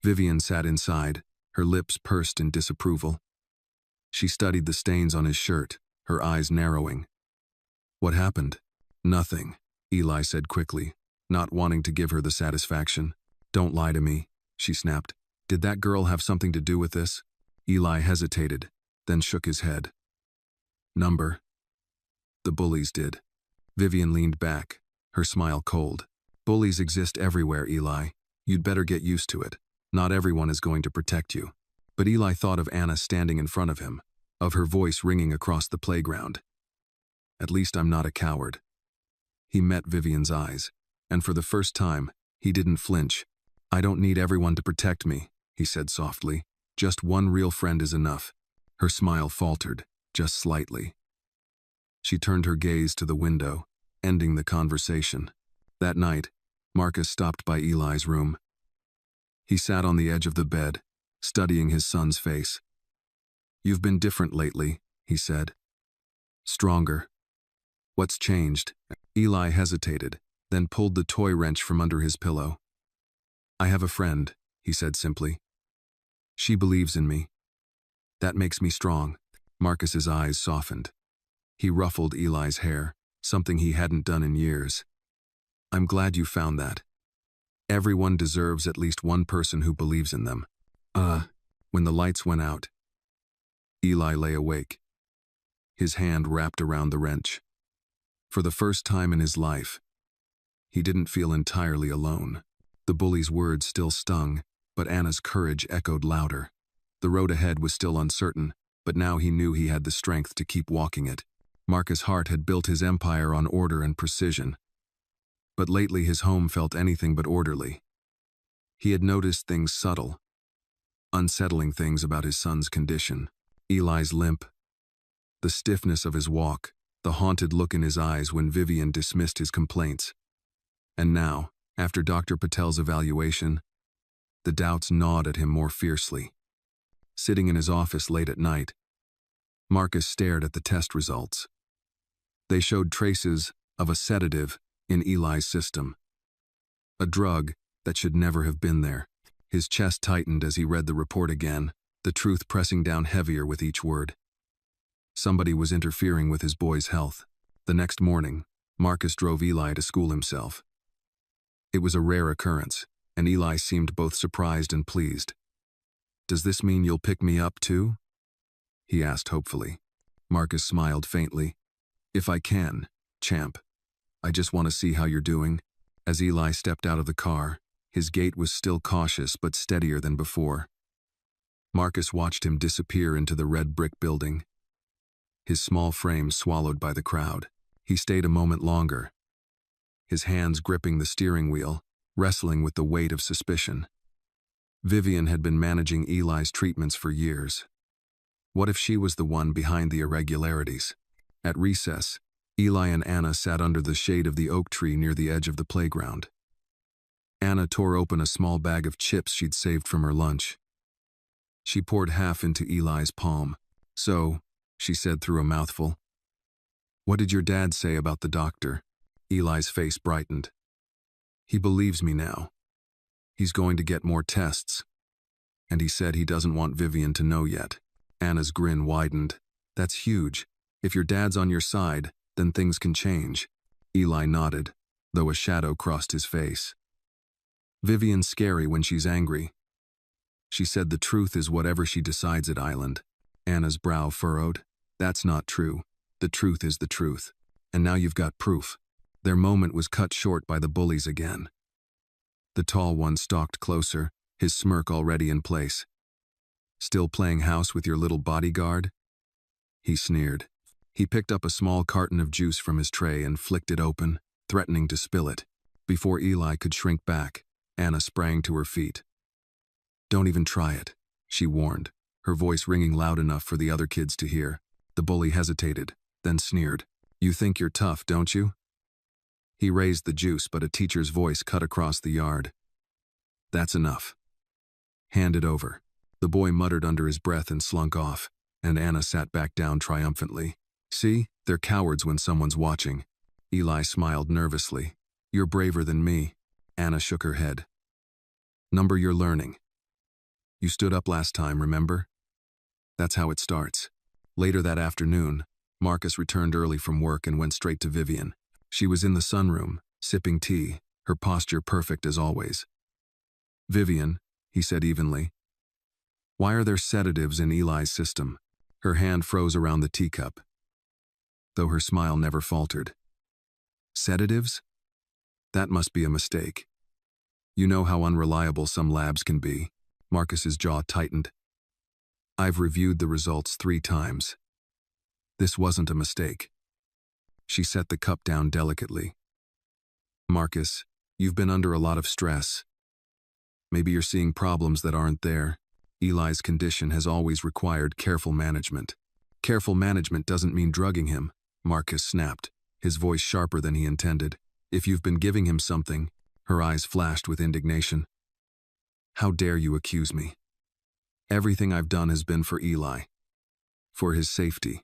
Vivian sat inside, her lips pursed in disapproval. She studied the stains on his shirt, her eyes narrowing. "What happened?" "Nothing," Eli said quickly, not wanting to give her the satisfaction. "Don't lie to me," she snapped. "Did that girl have something to do with this?" Eli hesitated, then shook his head. "Number?" "The bullies did." Vivian leaned back, her smile cold. "Bullies exist everywhere, Eli. You'd better get used to it. Not everyone is going to protect you." But Eli thought of Anna standing in front of him, of her voice ringing across the playground. "At least I'm not a coward." He met Vivian's eyes, and for the first time, he didn't flinch. "I don't need everyone to protect me," he said softly. "Just one real friend is enough." Her smile faltered, just slightly. She turned her gaze to the window, ending the conversation. That night, Marcus stopped by Eli's room. He sat on the edge of the bed, studying his son's face. "You've been different lately," he said. "Stronger." "What's changed?" Eli hesitated, then pulled the toy wrench from under his pillow. "I have a friend," he said simply. "She believes in me. That makes me strong." Marcus's eyes softened. He ruffled Eli's hair, something he hadn't done in years. "I'm glad you found that. Everyone deserves at least one person who believes in them." When the lights went out, Eli lay awake, his hand wrapped around the wrench. For the first time in his life, he didn't feel entirely alone. The bully's words still stung, but Anna's courage echoed louder. The road ahead was still uncertain, but now he knew he had the strength to keep walking it. Marcus Hart had built his empire on order and precision, but lately his home felt anything but orderly. He had noticed things subtle, unsettling things about his son's condition. Eli's limp, the stiffness of his walk, the haunted look in his eyes when Vivian dismissed his complaints. And now, After Dr. Patel's evaluation, the doubts gnawed at him more fiercely. Sitting in his office late at night, Marcus stared at the test results. They showed traces of a sedative in Eli's system, a drug that should never have been there. His chest tightened as he read the report again, the truth pressing down heavier with each word. Somebody was interfering with his boy's health. The next morning, Marcus drove Eli to school himself. It was a rare occurrence, and Eli seemed both surprised and pleased. "Does this mean you'll pick me up too?" he asked hopefully. Marcus smiled faintly. "If I can, champ. I just want to see how you're doing." As Eli stepped out of the car, his gait was still cautious but steadier than before. Marcus watched him disappear into the red brick building, his small frame swallowed by the crowd. He stayed a moment longer, his hands gripping the steering wheel, wrestling with the weight of suspicion. Vivian had been managing Eli's treatments for years. What if she was the one behind the irregularities? At recess, Eli and Anna sat under the shade of the oak tree near the edge of the playground. Anna tore open a small bag of chips she'd saved from her lunch. She poured half into Eli's palm. "So," she said through a mouthful, "what did your dad say about the doctor?" Eli's face brightened. "He believes me now. He's going to get more tests. And he said he doesn't want Vivian to know yet." Anna's grin widened. "That's huge. If your dad's on your side, then things can change." Eli nodded, though a shadow crossed his face. "Vivian's scary when she's angry. She said the truth is whatever she decides at Island." Anna's brow furrowed. "That's not true. The truth is the truth. And now you've got proof." Their moment was cut short by the bullies again. The tall one stalked closer, his smirk already in place. "Still playing house with your little bodyguard?" he sneered. He picked up a small carton of juice from his tray and flicked it open, threatening to spill it. Before Eli could shrink back, Anna sprang to her feet. "Don't even try it," she warned, her voice ringing loud enough for the other kids to hear. The bully hesitated, then sneered. "You think you're tough, don't you?" He raised the juice, but a teacher's voice cut across the yard. "That's enough. Hand it over." The boy muttered under his breath and slunk off, and Anna sat back down triumphantly. "See, they're cowards when someone's watching." Eli smiled nervously. "You're braver than me." Anna shook her head. "Number you're learning. You stood up last time, remember? That's how it starts." Later that afternoon, Marcus returned early from work and went straight to Vivian. She was in the sunroom, sipping tea, her posture perfect as always. "Vivian," he said evenly, "why are there sedatives in Eli's system?" Her hand froze around the teacup, though her smile never faltered. "Sedatives? That must be a mistake. You know how unreliable some labs can be." Marcus's jaw tightened. "I've reviewed the results 3 times. This wasn't a mistake." She set the cup down delicately. "Marcus, you've been under a lot of stress. Maybe you're seeing problems that aren't there. Eli's condition has always required careful management." "Careful management doesn't mean drugging him," Marcus snapped, his voice sharper than he intended. "If you've been giving him something," her eyes flashed with indignation. "How dare you accuse me? Everything I've done has been for Eli. For his safety.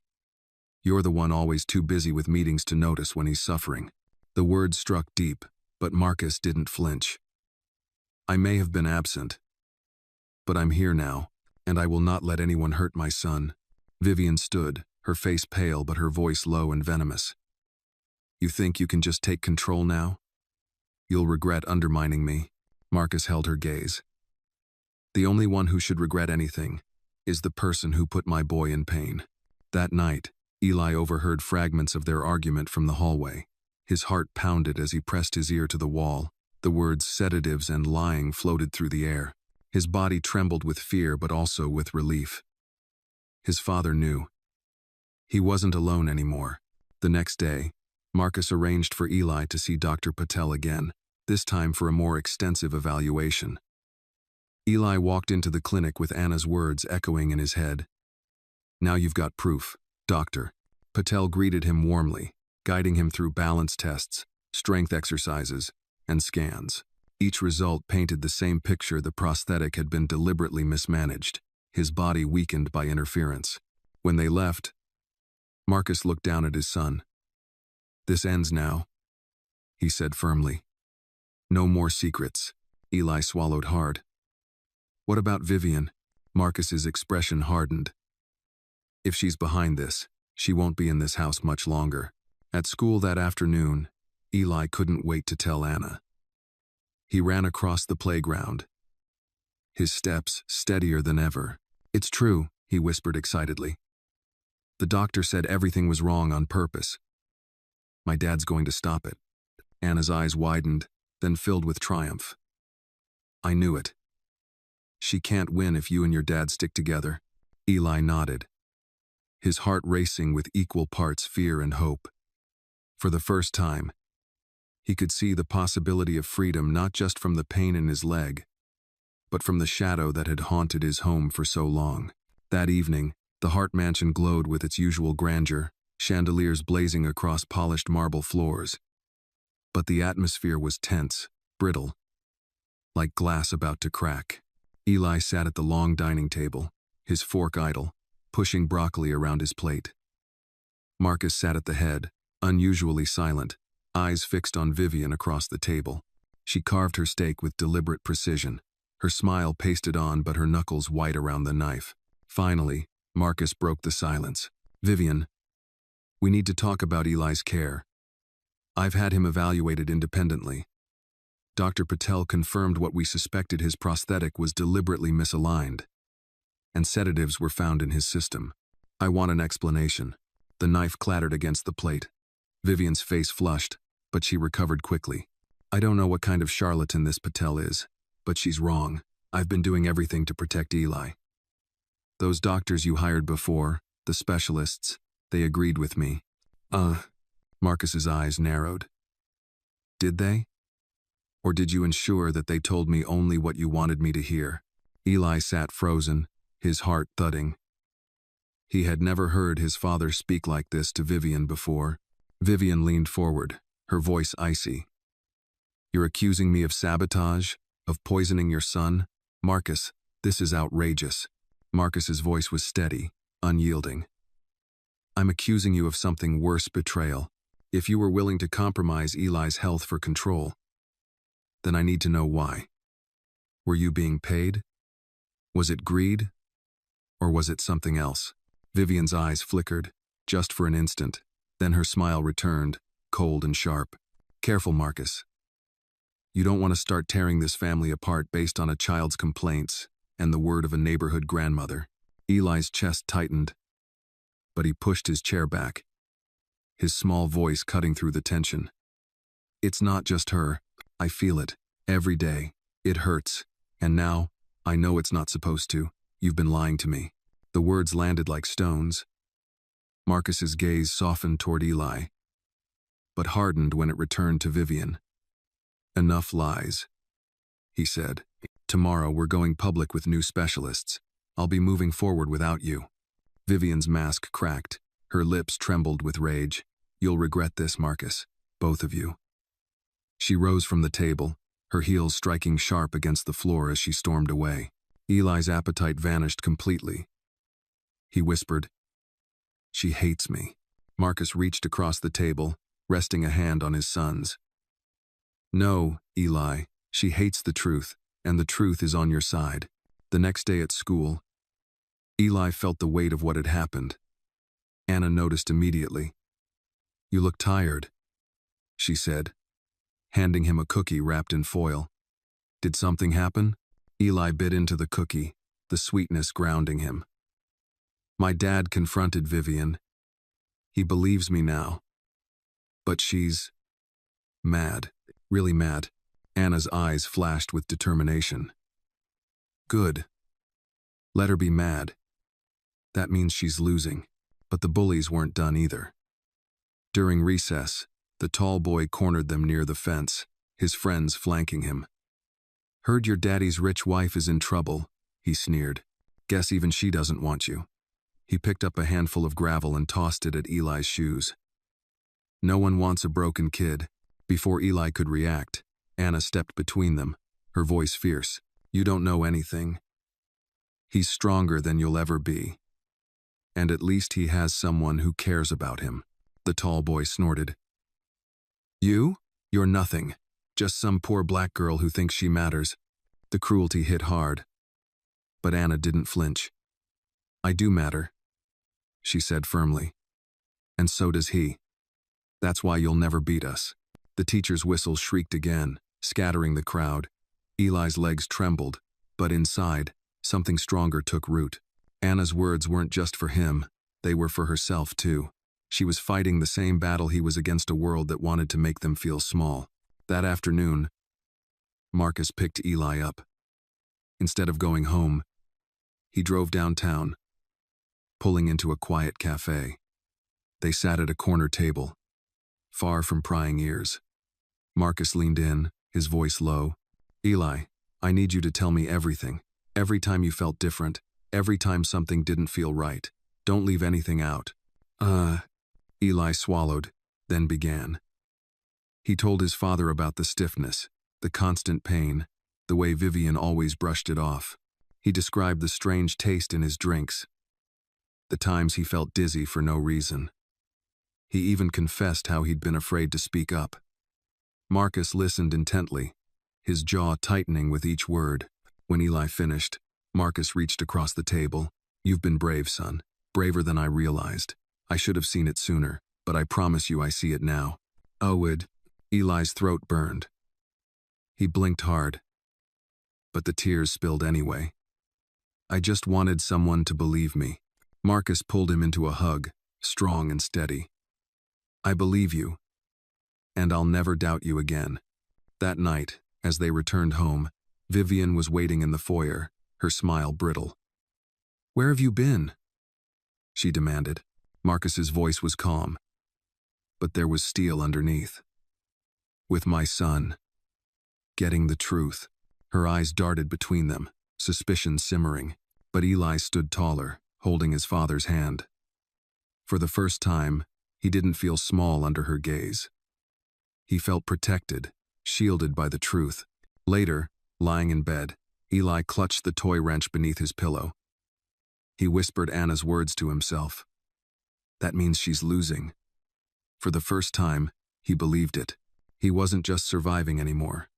You're the one always too busy with meetings to notice when he's suffering." The words struck deep, but Marcus didn't flinch. "I may have been absent, but I'm here now, and I will not let anyone hurt my son." Vivian stood, her face pale but her voice low and venomous. "You think you can just take control now? You'll regret undermining me." Marcus held her gaze. "The only one who should regret anything is the person who put my boy in pain." That night, Eli overheard fragments of their argument from the hallway. His heart pounded as he pressed his ear to the wall. The words sedatives and lying floated through the air. His body trembled with fear but also with relief. His father knew. He wasn't alone anymore. The next day, Marcus arranged for Eli to see Dr. Patel again, this time for a more extensive evaluation. Eli walked into the clinic with Anna's words echoing in his head. "Now you've got proof, Doctor." Patel greeted him warmly, guiding him through balance tests, strength exercises, and scans. Each result painted the same picture: the prosthetic had been deliberately mismanaged, his body weakened by interference. When they left, Marcus looked down at his son. "This ends now," he said firmly. "No more secrets." Eli swallowed hard. "What about Vivian?" Marcus's expression hardened. "If she's behind this, she won't be in this house much longer." At school that afternoon, Eli couldn't wait to tell Anna. He ran across the playground, his steps steadier than ever. "It's true," he whispered excitedly. "The doctor said everything was wrong on purpose. My dad's going to stop it." Anna's eyes widened, then filled with triumph. "I knew it. She can't win if you and your dad stick together." Eli nodded, his heart racing with equal parts fear and hope. For the first time, he could see the possibility of freedom not just from the pain in his leg, but from the shadow that had haunted his home for so long. That evening, the Hart mansion glowed with its usual grandeur, chandeliers blazing across polished marble floors. But the atmosphere was tense, brittle, like glass about to crack. Eli sat at the long dining table, his fork idle, pushing broccoli around his plate. Marcus sat at the head, unusually silent, eyes fixed on Vivian across the table. She carved her steak with deliberate precision, her smile pasted on but her knuckles white around the knife. Finally, Marcus broke the silence. "Vivian, we need to talk about Eli's care. I've had him evaluated independently. Dr. Patel confirmed what we suspected: his prosthetic was deliberately misaligned, and sedatives were found in his system. I want an explanation." The knife clattered against the plate. Vivian's face flushed, but she recovered quickly. "I don't know what kind of charlatan this Patel is, but she's wrong. I've been doing everything to protect Eli. Those doctors you hired before, the specialists, they agreed with me." Marcus's eyes narrowed. "Did they? Or did you ensure that they told me only what you wanted me to hear?" Eli sat frozen, his heart thudding. He had never heard his father speak like this to Vivian before. Vivian leaned forward, her voice icy. "You're accusing me of sabotage, of poisoning your son? Marcus, this is outrageous." Marcus's voice was steady, unyielding. "I'm accusing you of something worse: betrayal. If you were willing to compromise Eli's health for control, then I need to know why. Were you being paid? Was it greed? Or was it something else?" Vivian's eyes flickered, just for an instant. Then her smile returned, cold and sharp. "Careful, Marcus. You don't want to start tearing this family apart based on a child's complaints and the word of a neighborhood grandmother." Eli's chest tightened, but he pushed his chair back, his small voice cutting through the tension. "It's not just her. I feel it. Every day. It hurts. And now, I know it's not supposed to. You've been lying to me." The words landed like stones. Marcus's gaze softened toward Eli, but hardened when it returned to Vivian. "Enough lies," he said. "Tomorrow we're going public with new specialists. I'll be moving forward without you." Vivian's mask cracked, her lips trembled with rage. "You'll regret this, Marcus. Both of you." She rose from the table, her heels striking sharp against the floor as she stormed away. Eli's appetite vanished completely. He whispered, "She hates me." Marcus reached across the table, resting a hand on his son's. "No, Eli, she hates the truth, and the truth is on your side." The next day at school, Eli felt the weight of what had happened. Anna noticed immediately. "You look tired," she said, handing him a cookie wrapped in foil. "Did something happen?" Eli bit into the cookie, the sweetness grounding him. "My dad confronted Vivian. He believes me now. But she's mad, really mad." Anna's eyes flashed with determination. "Good. Let her be mad. That means she's losing." But the bullies weren't done either. During recess, the tall boy cornered them near the fence, his friends flanking him. "Heard your daddy's rich wife is in trouble," he sneered. "Guess even she doesn't want you." He picked up a handful of gravel and tossed it at Eli's shoes. "No one wants a broken kid." Before Eli could react, Anna stepped between them, her voice fierce. You don't know anything. He's stronger than you'll ever be. And at least he has someone who cares about him. The tall boy snorted. You? You're nothing. Just some poor black girl who thinks she matters. The cruelty hit hard. But Anna didn't flinch. I do matter, she said firmly. And so does he. That's why you'll never beat us. The teacher's whistle shrieked again, scattering the crowd. Eli's legs trembled, but inside, something stronger took root. Anna's words weren't just for him, they were for herself too. She was fighting the same battle he was against, a world that wanted to make them feel small. That afternoon, Marcus picked Eli up. Instead of going home, he drove downtown, pulling into a quiet cafe. They sat at a corner table, far from prying ears. Marcus leaned in, his voice low. Eli, I need you to tell me everything. Every time you felt different, every time something didn't feel right. Don't leave anything out. Eli swallowed, then began. He told his father about the stiffness, the constant pain, the way Vivian always brushed it off. He described the strange taste in his drinks, the times he felt dizzy for no reason. He even confessed how he'd been afraid to speak up. Marcus listened intently, his jaw tightening with each word. When Eli finished, Marcus reached across the table. You've been brave, son. Braver than I realized. I should have seen it sooner, but I promise you I see it now. Owen. Eli's throat burned. He blinked hard, but the tears spilled anyway. I just wanted someone to believe me. Marcus pulled him into a hug, strong and steady. I believe you, and I'll never doubt you again. That night, as they returned home, Vivian was waiting in the foyer, her smile brittle. Where have you been? She demanded. Marcus's voice was calm, but there was steel underneath. With my son. Getting the truth. Her eyes darted between them, suspicion simmering, but Eli stood taller, holding his father's hand. For the first time, he didn't feel small under her gaze. He felt protected, shielded by the truth. Later, lying in bed, Eli clutched the toy wrench beneath his pillow. He whispered Anna's words to himself. That means she's losing. For the first time, he believed it. He wasn't just surviving anymore.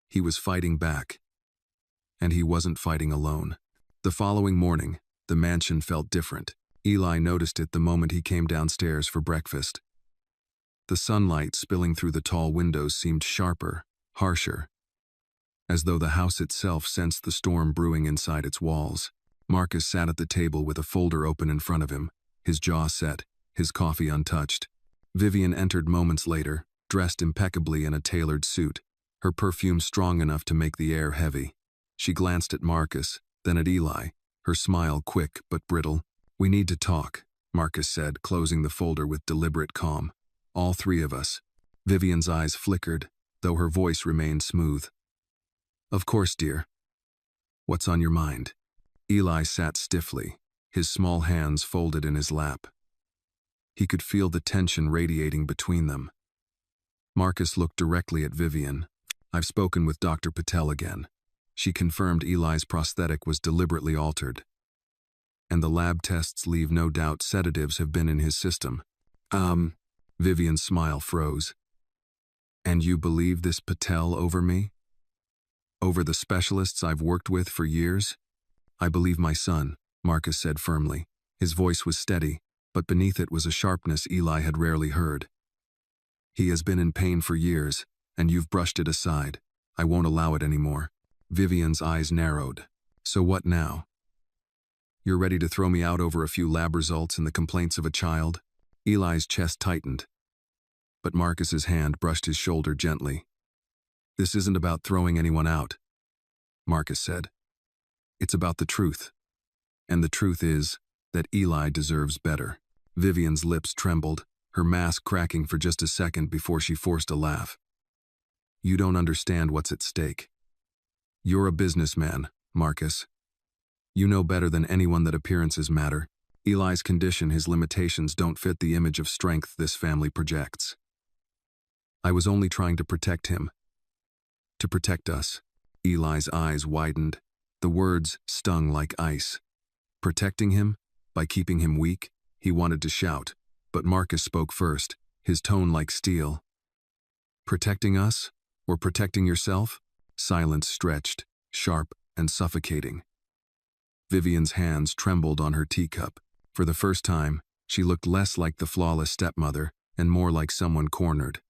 He was fighting back. And he wasn't fighting alone. The following morning, the mansion felt different. Eli noticed it the moment he came downstairs for breakfast. The sunlight spilling through the tall windows seemed sharper, harsher, as though the house itself sensed the storm brewing inside its walls. Marcus sat at the table with a folder open in front of him, his jaw set, his coffee untouched. Vivian entered moments later, dressed impeccably in a tailored suit, her perfume strong enough to make the air heavy. She glanced at Marcus, then at Eli, her smile quick but brittle. We need to talk, Marcus said, closing the folder with deliberate calm. All three of us. Vivian's eyes flickered, though her voice remained smooth. Of course, dear. What's on your mind? Eli sat stiffly, his small hands folded in his lap. He could feel the tension radiating between them. Marcus looked directly at Vivian. I've spoken with Dr. Patel again. She confirmed Eli's prosthetic was deliberately altered. And the lab tests leave no doubt sedatives have been in his system. Vivian's smile froze. And you believe this Patel over me? Over the specialists I've worked with for years? I believe my son, Marcus said firmly. His voice was steady, but beneath it was a sharpness Eli had rarely heard. He has been in pain for years, and you've brushed it aside. I won't allow it anymore. Vivian's eyes narrowed. So what now? You're ready to throw me out over a few lab results and the complaints of a child? Eli's chest tightened, but Marcus's hand brushed his shoulder gently. This isn't about throwing anyone out, Marcus said. It's about the truth. And the truth is that Eli deserves better. Vivian's lips trembled, her mask cracking for just a second before she forced a laugh. You don't understand what's at stake. You're a businessman, Marcus. You know better than anyone that appearances matter. Eli's condition, his limitations don't fit the image of strength this family projects. I was only trying to protect him, To protect us. Eli's eyes widened. The words stung like ice. Protecting him? By keeping him weak? He wanted to shout, but Marcus spoke first, his tone like steel. Protecting us? Or protecting yourself? Silence stretched, sharp and suffocating. Vivian's hands trembled on her teacup. For the first time, she looked less like the flawless stepmother and more like someone cornered.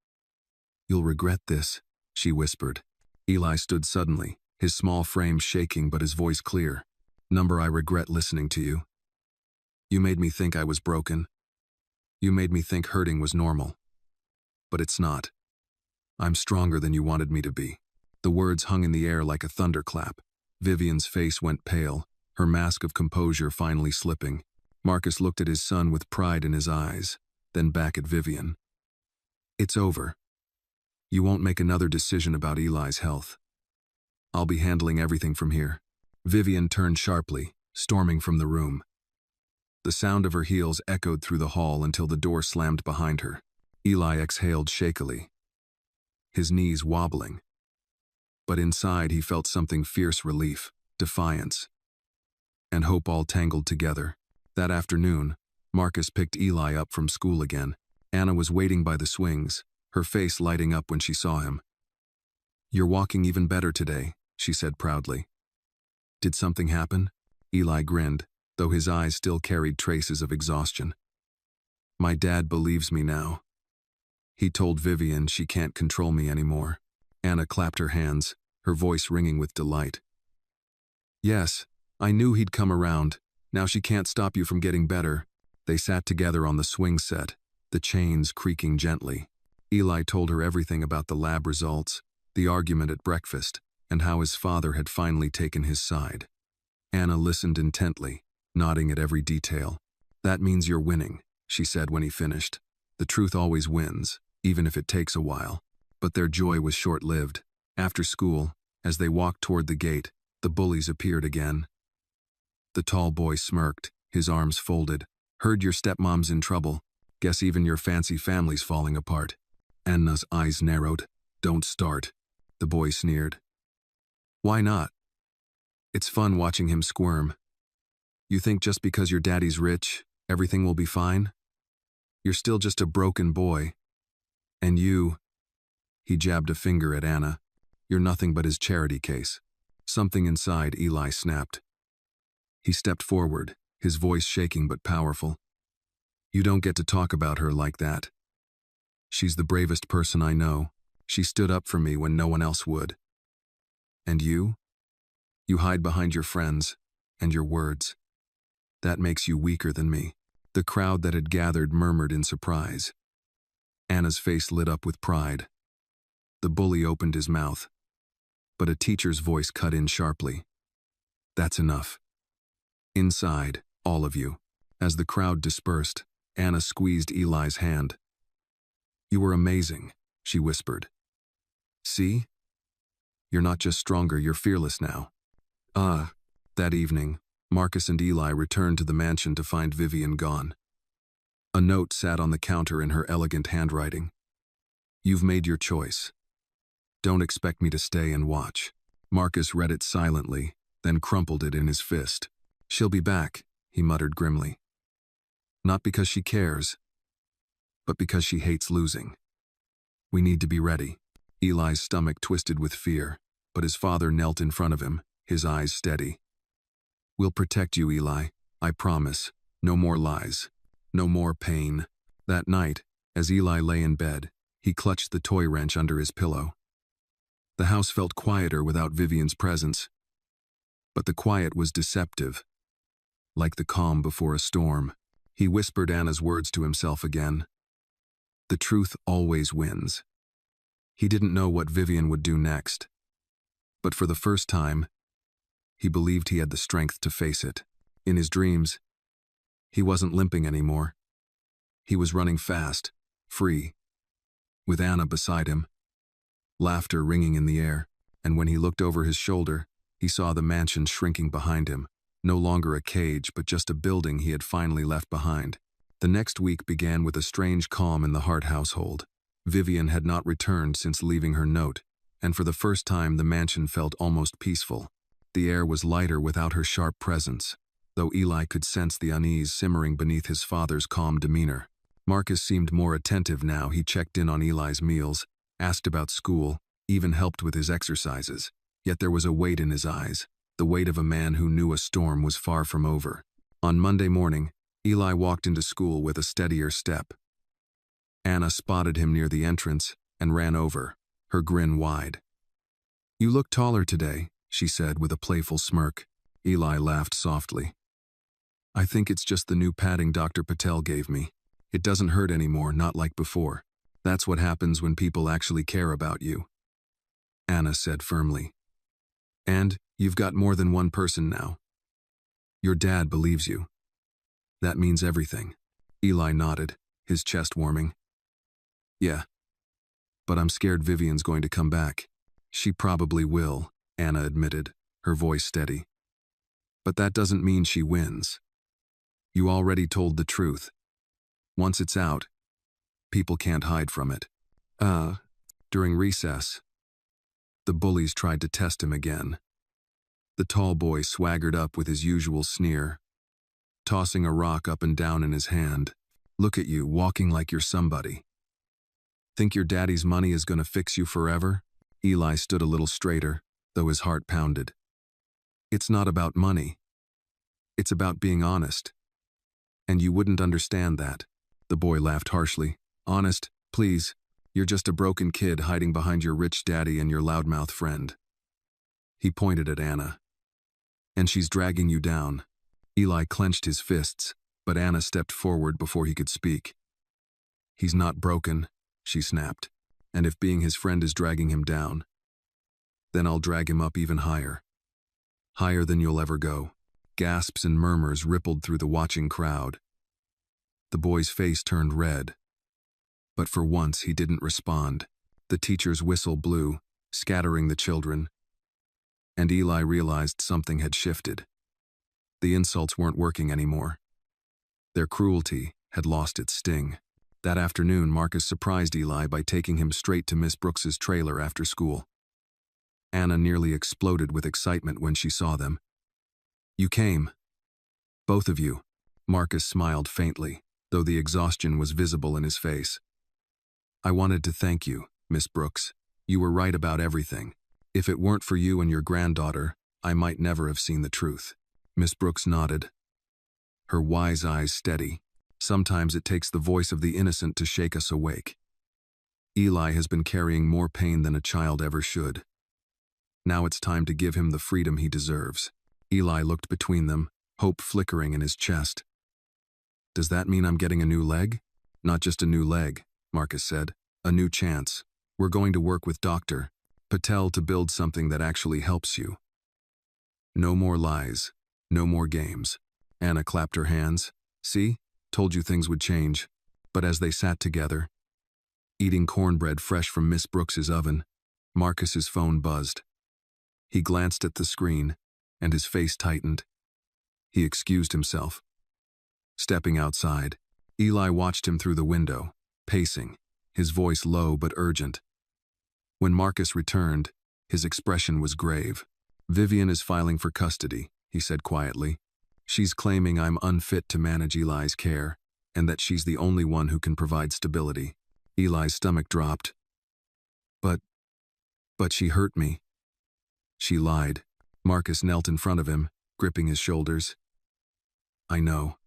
"You'll regret this," she whispered. Eli stood suddenly, his small frame shaking but his voice clear. "Number, I regret listening to you. You made me think I was broken. You made me think hurting was normal. But it's not. I'm stronger than you wanted me to be." The words hung in the air like a thunderclap. Vivian's face went pale, her mask of composure finally slipping. Marcus looked at his son with pride in his eyes, then back at Vivian. "It's over. You won't make another decision about Eli's health. I'll be handling everything from here." Vivian turned sharply, storming from the room. The sound of her heels echoed through the hall until the door slammed behind her. Eli exhaled shakily, his knees wobbling. But inside he felt something fierce: relief, defiance, and hope all tangled together. That afternoon, Marcus picked Eli up from school again. Anna was waiting by the swings, her face lighting up when she saw him. "You're walking even better today," she said proudly. "Did something happen?" Eli grinned, though his eyes still carried traces of exhaustion. "My dad believes me now. He told Vivian she can't control me anymore." Anna clapped her hands, her voice ringing with delight. "Yes, I knew he'd come around. Now she can't stop you from getting better." They sat together on the swing set, the chains creaking gently. Eli told her everything about the lab results, the argument at breakfast, and how his father had finally taken his side. Anna listened intently, nodding at every detail. "That means you're winning," she said when he finished. "The truth always wins, even if it takes a while." But their joy was short-lived. After school, as they walked toward the gate, the bullies appeared again. The tall boy smirked, his arms folded. "Heard your stepmom's in trouble. Guess even your fancy family's falling apart." Anna's eyes narrowed. "Don't start," the boy sneered. "Why not? It's fun watching him squirm. You think just because your daddy's rich, everything will be fine? You're still just a broken boy. And you," he jabbed a finger at Anna, "you're nothing but his charity case." Something inside Eli snapped. He stepped forward, his voice shaking but powerful. "You don't get to talk about her like that. She's the bravest person I know. She stood up for me when no one else would. And you? You hide behind your friends and your words. That makes you weaker than me." The crowd that had gathered murmured in surprise. Anna's face lit up with pride. The bully opened his mouth, but a teacher's voice cut in sharply. "That's enough. Inside, all of you." As the crowd dispersed, Anna squeezed Eli's hand. "You were amazing," she whispered. "See? You're not just stronger, you're fearless now." That evening, Marcus and Eli returned to the mansion to find Vivian gone. A note sat on the counter in her elegant handwriting. "You've made your choice. Don't expect me to stay and watch." Marcus read it silently, then crumpled it in his fist. "She'll be back," he muttered grimly. "Not because she cares, but because she hates losing. We need to be ready." Eli's stomach twisted with fear, but his father knelt in front of him, his eyes steady. "We'll protect you, Eli. I promise. No more lies. No more pain." That night, as Eli lay in bed, he clutched the toy wrench under his pillow. The house felt quieter without Vivian's presence. But the quiet was deceptive, like the calm before a storm. He whispered Anna's words to himself again. The truth always wins. He didn't know what Vivian would do next. But for the first time, he believed he had the strength to face it. In his dreams, he wasn't limping anymore. He was running fast, free, with Anna beside him, laughter ringing in the air, and when he looked over his shoulder, he saw the mansion shrinking behind him, no longer a cage but just a building he had finally left behind. The next week began with a strange calm in the Hart household. Vivian had not returned since leaving her note, and for the first time the mansion felt almost peaceful. The air was lighter without her sharp presence, though Eli could sense the unease simmering beneath his father's calm demeanor. Marcus seemed more attentive now. He checked in on Eli's meals, asked about school, even helped with his exercises. Yet there was a weight in his eyes, the weight of a man who knew a storm was far from over. On Monday morning, Eli walked into school with a steadier step. Anna spotted him near the entrance and ran over, her grin wide. "You look taller today," she said with a playful smirk. Eli laughed softly. "I think it's just the new padding Dr. Patel gave me. It doesn't hurt anymore, not like before. That's what happens when people actually care about you," Anna said firmly. "And you've got more than one person now. Your dad believes you. That means everything." Eli nodded, his chest warming. "Yeah. But I'm scared Vivian's going to come back." "She probably will," Anna admitted, her voice steady. "But that doesn't mean she wins. You already told the truth. Once it's out, people can't hide from it." During recess, the bullies tried to test him again. The tall boy swaggered up with his usual sneer, tossing a rock up and down in his hand. "Look at you, walking like you're somebody. Think your daddy's money is going to fix you forever?" Eli stood a little straighter, though his heart pounded. "It's not about money. It's about being honest. And you wouldn't understand that." The boy laughed harshly. "Honest, please. You're just a broken kid hiding behind your rich daddy and your loudmouth friend." He pointed at Anna. "And she's dragging you down." Eli clenched his fists, but Anna stepped forward before he could speak. "He's not broken," she snapped. "And if being his friend is dragging him down, then I'll drag him up even higher. Higher than you'll ever go." Gasps and murmurs rippled through the watching crowd. The boy's face turned red, but for once he didn't respond. The teacher's whistle blew, scattering the children, and Eli realized something had shifted. The insults weren't working anymore. Their cruelty had lost its sting. That afternoon, Marcus surprised Eli by taking him straight to Miss Brooks's trailer after school. Anna nearly exploded with excitement when she saw them. "You came. Both of you." Marcus smiled faintly, though the exhaustion was visible in his face. "I wanted to thank you, Miss Brooks. You were right about everything. If it weren't for you and your granddaughter, I might never have seen the truth." Miss Brooks nodded, her wise eyes steady. Sometimes it takes the voice of the innocent to shake us awake. Eli has been carrying more pain than a child ever should. Now it's time to give him the freedom he deserves. Eli looked between them, hope flickering in his chest. "Does that mean I'm getting a new leg?" "Not just a new leg," Marcus said. "A new chance. We're going to work with Dr. Patel to build something that actually helps you. No more lies. No more games." Anna clapped her hands. "See? Told you things would change." But as they sat together, eating cornbread fresh from Miss Brooks's oven, Marcus's phone buzzed. He glanced at the screen, and his face tightened. He excused himself. Stepping outside, Eli watched him through the window, pacing, his voice low but urgent. When Marcus returned, his expression was grave. "Vivian is filing for custody," he said quietly. "She's claiming I'm unfit to manage Eli's care, and that she's the only one who can provide stability." Eli's stomach dropped. But she hurt me." "She lied." Marcus knelt in front of him, gripping his shoulders. "I know.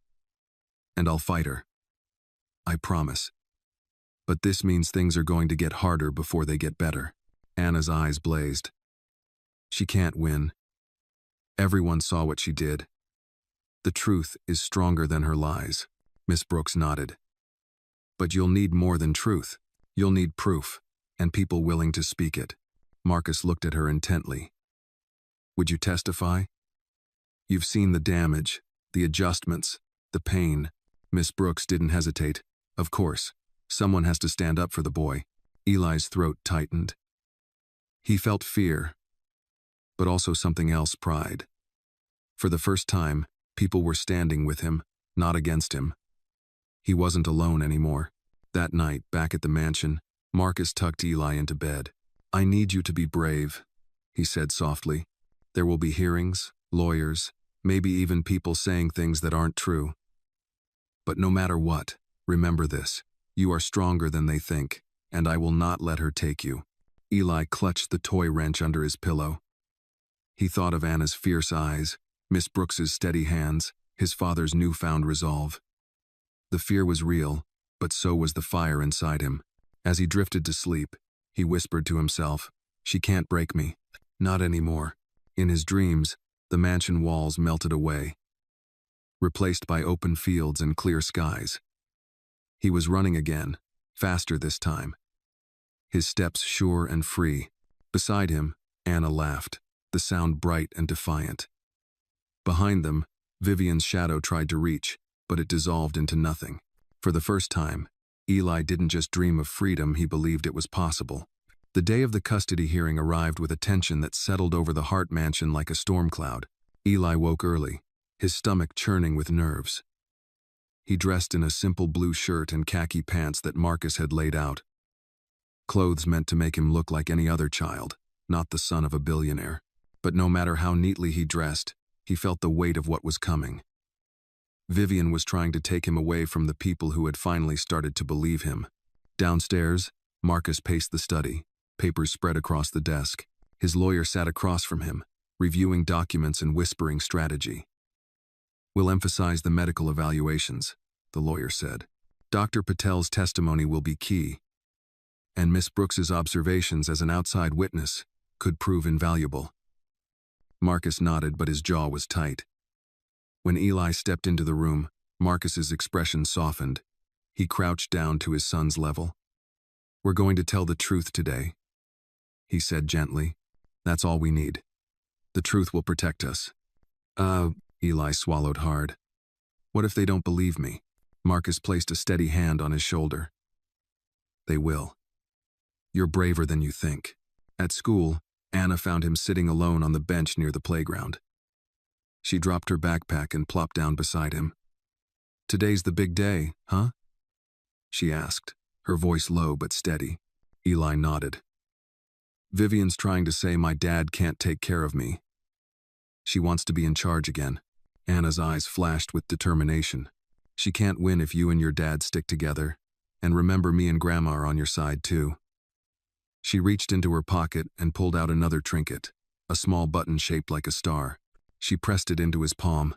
And I'll fight her. I promise. But this means things are going to get harder before they get better." Anna's eyes blazed. "She can't win. Everyone saw what she did. The truth is stronger than her lies." Miss Brooks nodded. "But you'll need more than truth. You'll need proof, and people willing to speak it." Marcus looked at her intently. "Would you testify? You've seen the damage, the adjustments, the pain." Miss Brooks didn't hesitate. "Of course. Someone has to stand up for the boy." Eli's throat tightened. He felt fear, but also something else, pride. For the first time, people were standing with him, not against him. He wasn't alone anymore. That night, back at the mansion, Marcus tucked Eli into bed. I need you to be brave, he said softly. There will be hearings, lawyers, maybe even people saying things that aren't true. But no matter what, remember this. You are stronger than they think, and I will not let her take you. Eli clutched the toy wrench under his pillow. He thought of Anna's fierce eyes, Miss Brooks's steady hands, his father's newfound resolve. The fear was real, but so was the fire inside him. As he drifted to sleep, he whispered to himself, "She can't break me. Not anymore." In his dreams, the mansion walls melted away, replaced by open fields and clear skies. He was running again, faster this time, his steps sure and free. Beside him, Anna laughed, the sound bright and defiant. Behind them, Vivian's shadow tried to reach, but it dissolved into nothing. For the first time, Eli didn't just dream of freedom, he believed it was possible. The day of the custody hearing arrived with a tension that settled over the Hart mansion like a storm cloud. Eli woke early, his stomach churning with nerves. He dressed in a simple blue shirt and khaki pants that Marcus had laid out. Clothes meant to make him look like any other child, not the son of a billionaire. But no matter how neatly he dressed, he felt the weight of what was coming. Vivian was trying to take him away from the people who had finally started to believe him. Downstairs, Marcus paced the study, papers spread across the desk. His lawyer sat across from him, reviewing documents and whispering strategy. "We'll emphasize the medical evaluations," the lawyer said. "Dr. Patel's testimony will be key, and Miss Brooks's observations as an outside witness could prove invaluable." Marcus nodded, but his jaw was tight. When Eli stepped into the room, Marcus's expression softened. He crouched down to his son's level. "We're going to tell the truth today," he said gently. "That's all we need. The truth will protect us." Eli swallowed hard. "What if they don't believe me?" Marcus placed a steady hand on his shoulder. "They will. You're braver than you think." At school, Anna found him sitting alone on the bench near the playground. She dropped her backpack and plopped down beside him. "Today's the big day, huh?" she asked, her voice low but steady. Eli nodded. "Vivian's trying to say my dad can't take care of me. She wants to be in charge again." Anna's eyes flashed with determination. "She can't win if you and your dad stick together. And remember, me and Grandma are on your side too." She reached into her pocket and pulled out another trinket, a small button shaped like a star. She pressed it into his palm.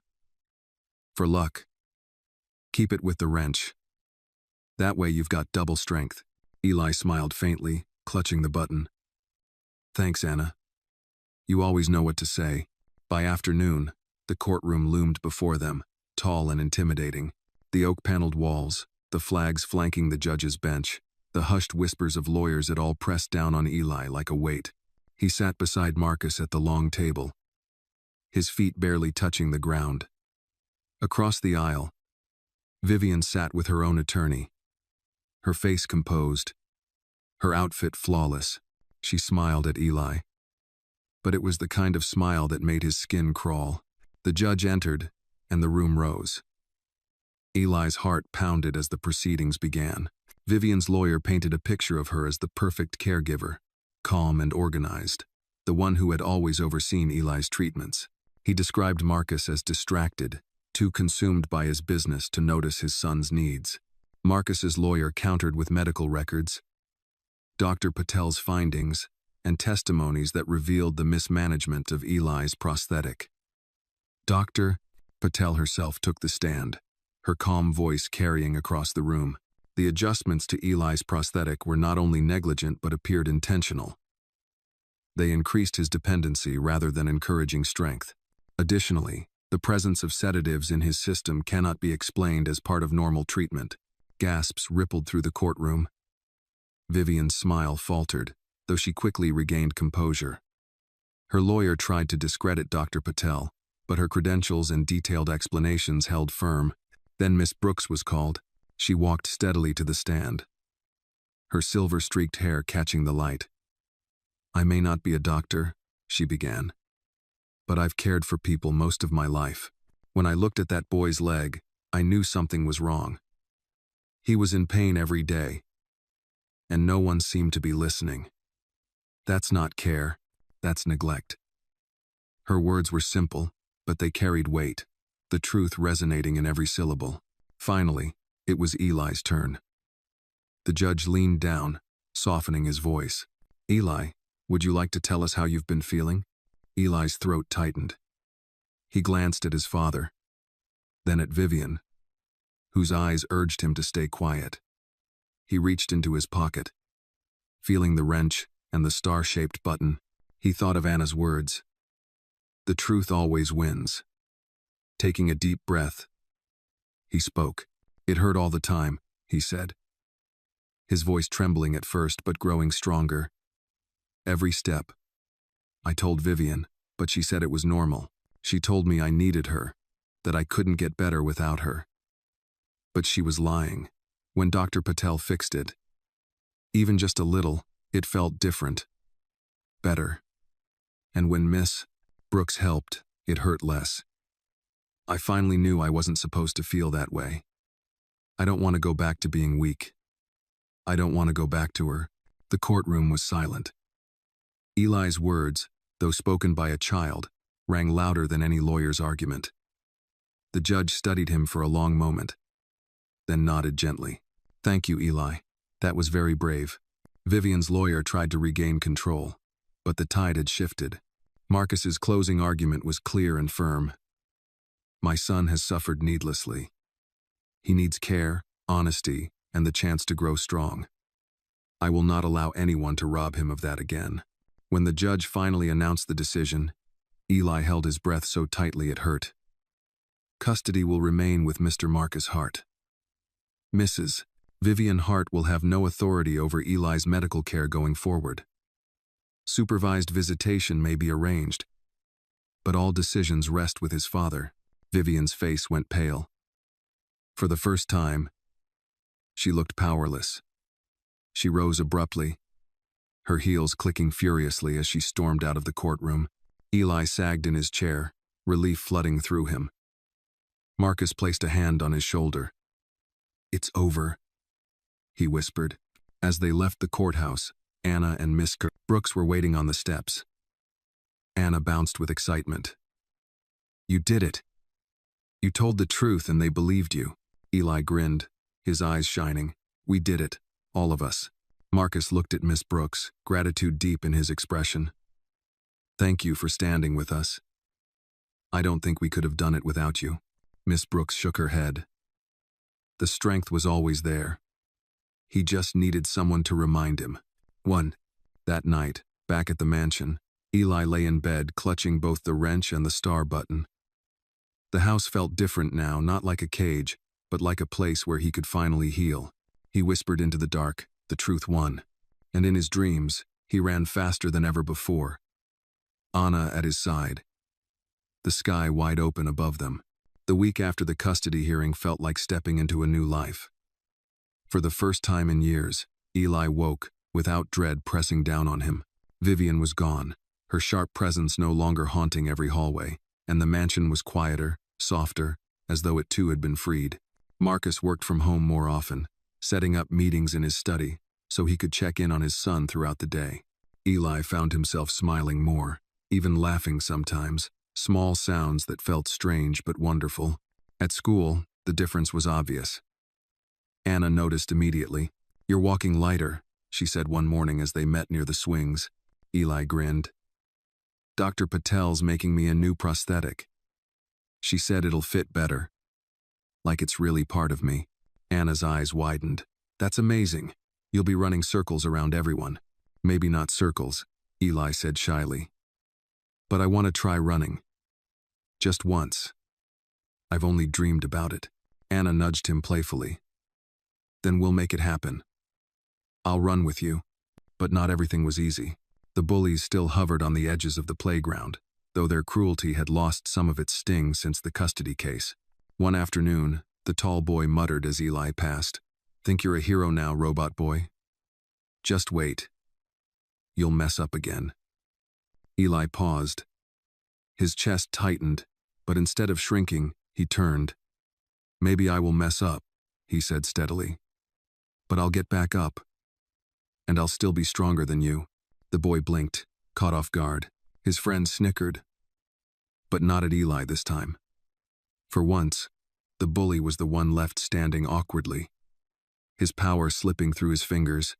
"For luck. Keep it with the wrench. That way you've got double strength." Eli smiled faintly, clutching the button. "Thanks, Anna. You always know what to say." By afternoon, the courtroom loomed before them, tall and intimidating. The oak-paneled walls, the flags flanking the judge's bench, the hushed whispers of lawyers had all pressed down on Eli like a weight. He sat beside Marcus at the long table, his feet barely touching the ground. Across the aisle, Vivian sat with her own attorney, her face composed, her outfit flawless. She smiled at Eli, but it was the kind of smile that made his skin crawl. The judge entered, and the room rose. Eli's heart pounded as the proceedings began. Vivian's lawyer painted a picture of her as the perfect caregiver, calm and organized, the one who had always overseen Eli's treatments. He described Marcus as distracted, too consumed by his business to notice his son's needs. Marcus's lawyer countered with medical records, Dr. Patel's findings, and testimonies that revealed the mismanagement of Eli's prosthetic. Dr. Patel herself took the stand, her calm voice carrying across the room. The adjustments to Eli's prosthetic were not only negligent but appeared intentional. They increased his dependency rather than encouraging strength. Additionally, the presence of sedatives in his system cannot be explained as part of normal treatment. Gasps rippled through the courtroom. Vivian's smile faltered, though she quickly regained composure. Her lawyer tried to discredit Dr. Patel, but her credentials and detailed explanations held firm. Then Miss Brooks was called. She walked steadily to the stand, her silver-streaked hair catching the light. "I may not be a doctor," she began, "but I've cared for people most of my life. When I looked at that boy's leg, I knew something was wrong. He was in pain every day, and no one seemed to be listening. That's not care. That's neglect. Her words were simple, but they carried weight, the truth resonating in every syllable. Finally, it was Eli's turn. The judge leaned down, softening his voice. Eli, would you like to tell us how you've been feeling? Eli's throat tightened. He glanced at his father, then at Vivian, whose eyes urged him to stay quiet. He reached into his pocket. Feeling the wrench and the star-shaped button, he thought of Anna's words. The truth always wins. Taking a deep breath, he spoke. It hurt all the time, he said. His voice trembling at first but growing stronger. Every step. I told Vivian, but she said it was normal. She told me I needed her, that I couldn't get better without her. But she was lying. When Dr. Patel fixed it, even just a little, it felt different. Better. And when Miss Brooks helped, it hurt less. I finally knew I wasn't supposed to feel that way. I don't want to go back to being weak. I don't want to go back to her. The courtroom was silent. Eli's words, though spoken by a child, rang louder than any lawyer's argument. The judge studied him for a long moment, then nodded gently. Thank you, Eli. That was very brave. Vivian's lawyer tried to regain control, but the tide had shifted. Marcus's closing argument was clear and firm. My son has suffered needlessly. He needs care, honesty, and the chance to grow strong. I will not allow anyone to rob him of that again. When the judge finally announced the decision, Eli held his breath so tightly it hurt. Custody will remain with Mr. Marcus Hart. Mrs. Vivian Hart will have no authority over Eli's medical care going forward. Supervised visitation may be arranged, but all decisions rest with his father. Vivian's face went pale. For the first time, she looked powerless. She rose abruptly, her heels clicking furiously as she stormed out of the courtroom. Eli sagged in his chair, relief flooding through him. Marcus placed a hand on his shoulder. It's over, he whispered. As they left the courthouse, Anna and Miss Brooks were waiting on the steps. Anna bounced with excitement. You did it. You told the truth and they believed you. Eli grinned, his eyes shining. We did it, all of us. Marcus looked at Miss Brooks, gratitude deep in his expression. Thank you for standing with us. I don't think we could have done it without you. Miss Brooks shook her head. The strength was always there. He just needed someone to remind him. That night, back at the mansion, Eli lay in bed, clutching both the wrench and the star button. The house felt different now, not like a cage, but like a place where he could finally heal. He whispered into the dark, the truth won. And in his dreams, he ran faster than ever before. Anna at his side. The sky wide open above them. The week after the custody hearing felt like stepping into a new life. For the first time in years, Eli woke, without dread pressing down on him. Vivian was gone, her sharp presence no longer haunting every hallway, and the mansion was quieter, softer, as though it too had been freed. Marcus worked from home more often, setting up meetings in his study, so he could check in on his son throughout the day. Eli found himself smiling more, even laughing sometimes, small sounds that felt strange but wonderful. At school, the difference was obvious. Anna noticed immediately. You're walking lighter, she said one morning as they met near the swings. Eli grinned. Dr. Patel's making me a new prosthetic. She said it'll fit better. Like it's really part of me. Anna's eyes widened. That's amazing. You'll be running circles around everyone. Maybe not circles, Eli said shyly. But I want to try running. Just once. I've only dreamed about it. Anna nudged him playfully. Then we'll make it happen. I'll run with you. But not everything was easy. The bullies still hovered on the edges of the playground, though their cruelty had lost some of its sting since the custody case. One afternoon, the tall boy muttered as Eli passed. Think you're a hero now, robot boy? Just wait. You'll mess up again. Eli paused. His chest tightened, but instead of shrinking, he turned. Maybe I will mess up, he said steadily. But I'll get back up. And I'll still be stronger than you. The boy blinked, caught off guard. His friend snickered. But not at Eli this time. For once, the bully was the one left standing awkwardly, his power slipping through his fingers.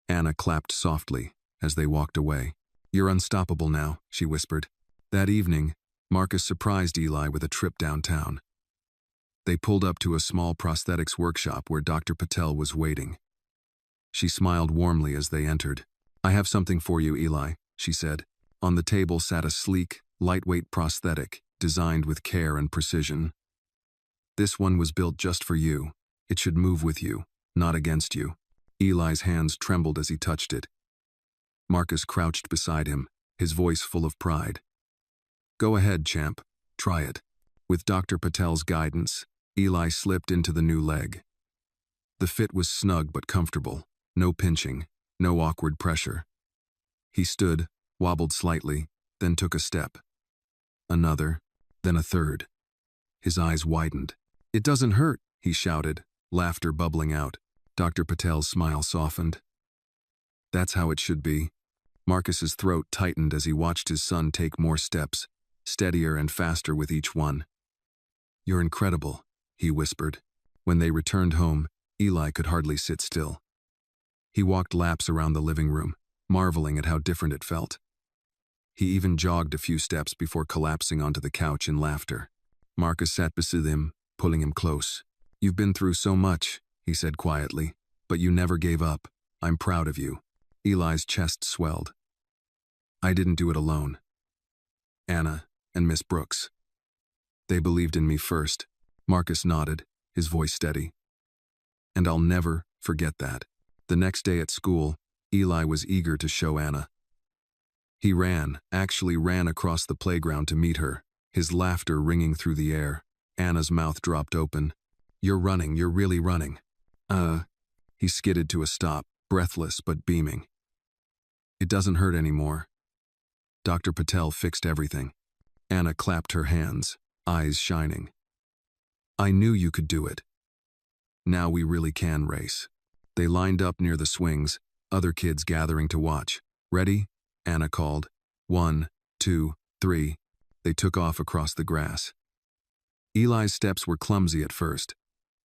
Anna clapped softly as they walked away. "You're unstoppable now," she whispered. That evening, Marcus surprised Eli with a trip downtown. They pulled up to a small prosthetics workshop where Dr. Patel was waiting. She smiled warmly as they entered. "I have something for you, Eli," she said. On the table sat a sleek, lightweight prosthetic, designed with care and precision. "This one was built just for you. It should move with you, not against you." Eli's hands trembled as he touched it. Marcus crouched beside him, his voice full of pride. "Go ahead, champ. Try it." With Dr. Patel's guidance, Eli slipped into the new leg. The fit was snug but comfortable, no pinching, no awkward pressure. He stood, wobbled slightly, then took a step. Another, then a third. His eyes widened. "It doesn't hurt," he shouted, laughter bubbling out. Dr. Patel's smile softened. "That's how it should be." Marcus's throat tightened as he watched his son take more steps, steadier and faster with each one. "You're incredible," he whispered. When they returned home, Eli could hardly sit still. He walked laps around the living room, marveling at how different it felt. He even jogged a few steps before collapsing onto the couch in laughter. Marcus sat beside him, pulling him close. "You've been through so much," he said quietly, "but you never gave up. I'm proud of you." Eli's chest swelled. "I didn't do it alone. Anna and Miss Brooks. They believed in me first." Marcus nodded, his voice steady. "And I'll never forget that." The next day at school, Eli was eager to show Anna. He actually ran across the playground to meet her, his laughter ringing through the air. Anna's mouth dropped open. You're really running." He skidded to a stop, breathless but beaming. "It doesn't hurt anymore." Dr. Patel fixed everything. Anna clapped her hands, eyes shining. "I knew you could do it. Now we really can race." They lined up near the swings, other kids gathering to watch. "Ready?" Anna called. 1, 2, 3. They took off across the grass. Eli's steps were clumsy at first,